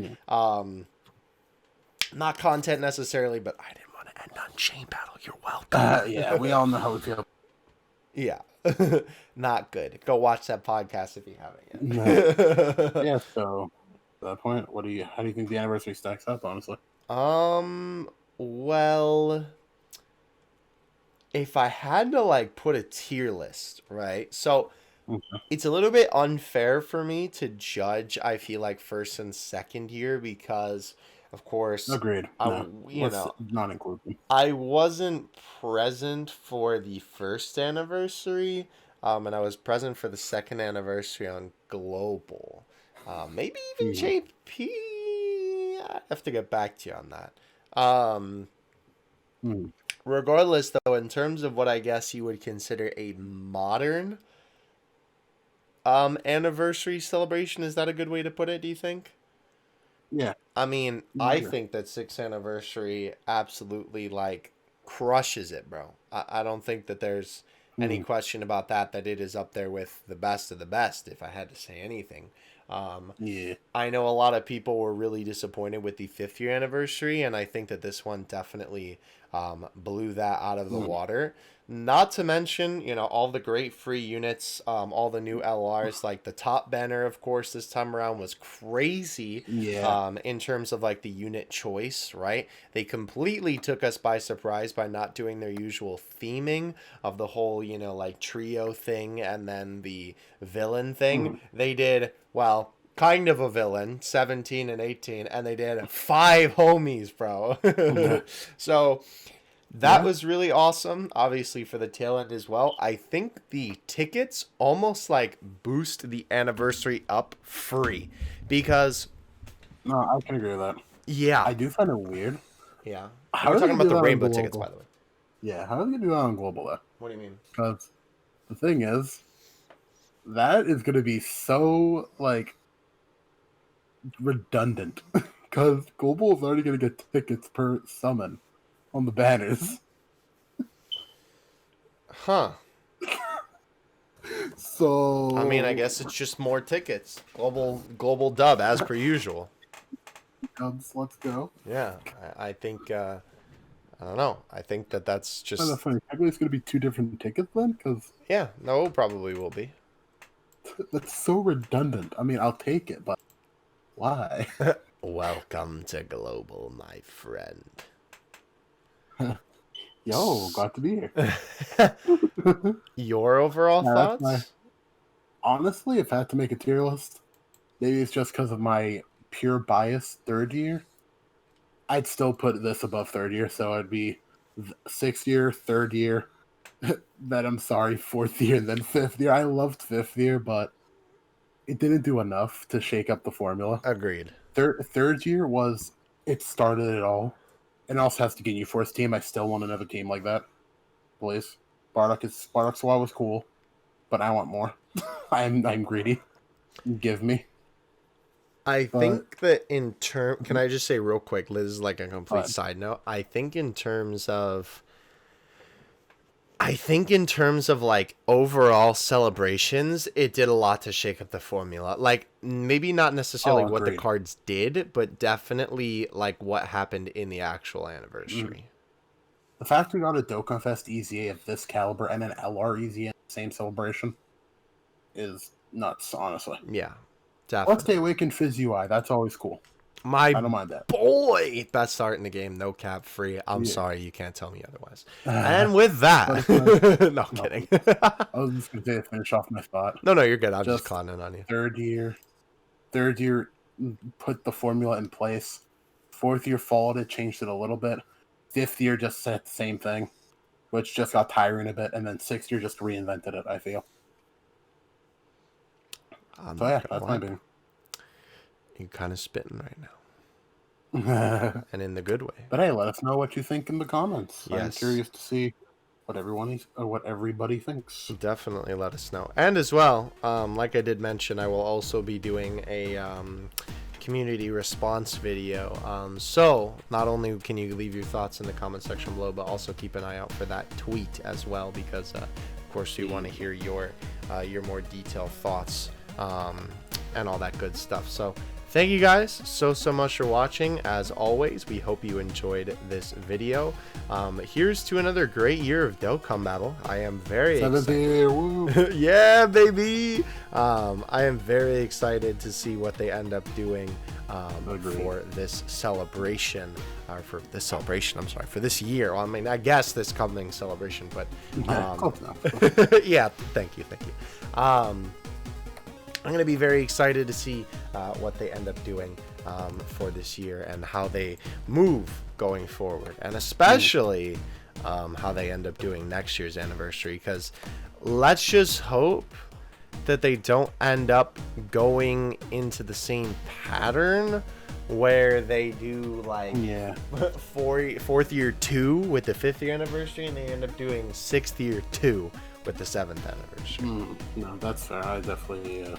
Not content necessarily, but I didn't want to end on chain battle. You're welcome. Yeah, we all know how we feel. Yeah. Not good. Go watch that podcast if you haven't yet. Yeah, so at that point, how do you think the anniversary stacks up, honestly? Well, if I had to like put a tier list, right? So it's a little bit unfair for me to judge, I feel like, first and second year, because of course, agreed. Not include them. I wasn't present for the 1st anniversary, and I was present for the 2nd anniversary on Global. Maybe even JP. I have to get back to you on that. Regardless, though, in terms of what I guess you would consider a modern anniversary celebration, is that a good way to put it, do you think? Yeah. I mean, I think that 6th anniversary absolutely, like, crushes it, bro. I don't think that there's any question about that it is up there with the best of the best, if I had to say anything. Yeah. I know a lot of people were really disappointed with the 5th year anniversary, and I think that this one definitely blew that out of the water. Not to mention, you know, all the great free units, all the new LRs, like the top banner, of course, this time around was crazy. Yeah. In terms of like the unit choice, right? They completely took us by surprise by not doing their usual theming of the whole, you know, like trio thing and then the villain thing. They did, well, kind of a villain, 17 and 18, and they did 5 homies, bro. So that was really awesome, obviously, for the tail end as well. I think the tickets almost like boost the anniversary up free because... No, I can agree with that. Yeah. I do find it weird. Yeah. How We're are talking they about the doing rainbow on tickets, global? by the way. Yeah, how are they going to do that on global, though? What do you mean? Because the thing is, that is going to be so, like, redundant. Because global is already going to get tickets per summon on the banners. Huh. So... I mean, I guess it's just more tickets. Global dub, as per usual. Let's go. Yeah, I think... I don't know. I think that's just... That's funny. Technically, it's going to be 2 different tickets then? Because... Yeah, no, it probably will be. That's so redundant. I mean, I'll take it, but why? Welcome to global, my friend. Yo, glad to be here. Your overall thoughts? Honestly, if I had to make a tier list, maybe it's just because of my pure bias 3rd year. I'd still put this above 3rd year, so I'd be 6th year, 3rd year, then I'm sorry, 4th year, and then 5th year. I loved 5th year, but it didn't do enough to shake up the formula. Agreed. 3rd year was, it started it all. It also has to get you 4th team. I still want another team like that. Please. Bardock's wall was cool, but I want more. I'm greedy. Give me. I think that in term, can I just say real quick, Liz, is like a complete side note. I think in terms of like overall celebrations, it did a lot to shake up the formula. Like maybe not necessarily what the cards did, but definitely like what happened in the actual anniversary. The fact we got a Dokkan Fest EZA of this caliber and an LR EZA in the same celebration is nuts, honestly. Yeah, definitely. Let's stay awake in Fizz UI. That's always cool. I don't mind that. Boy, best start in the game, no cap, free. I'm sorry, you can't tell me otherwise. And with that, no, I'm kidding. I was just going to say to finish off my thought. No, you're good. I'm just clowning on you. 3rd year put the formula in place. 4th year followed it, changed it a little bit. 5th year just said the same thing, which just got tiring a bit. And then 6th year just reinvented it, I feel. So yeah, that's my opinion. You're kind of spitting right now. And in the good way. But hey, let us know what you think in the comments. Yes. I'm curious to see what everybody thinks. Definitely let us know. And as well, like I did mention, I will also be doing a community response video. So not only can you leave your thoughts in the comment section below, but also keep an eye out for that tweet as well, because of course we want to hear your more detailed thoughts and all that good stuff. So thank you guys so much for watching. As always, we hope you enjoyed this video. Here's to another great year of Dokkan Battle. I am very excited. Yeah, baby. I am very excited to see what they end up doing for this celebration, or for this year. Well, I mean, I guess this coming celebration, but yeah, thank you. I'm going to be very excited to see what they end up doing for this year and how they move going forward, and especially how they end up doing next year's anniversary, because let's just hope that they don't end up going into the same pattern where they do like 4th year 2 with the 5th year anniversary, and they end up doing 6th year 2 with the 7th anniversary. No, that's fair. I definitely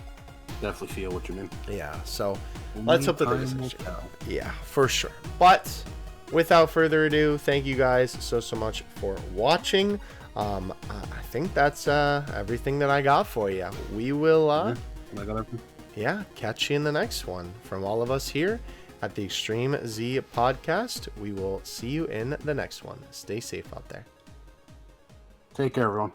feel what you mean. Yeah, so let's hope that there is. Yeah, for sure. But without further ado, thank you guys so much for watching. I think that's everything that I got for you. We will catch you in the next one. From all of us here at the Extreme Z Podcast, we will see you in the next one. Stay safe out there. Take care, everyone.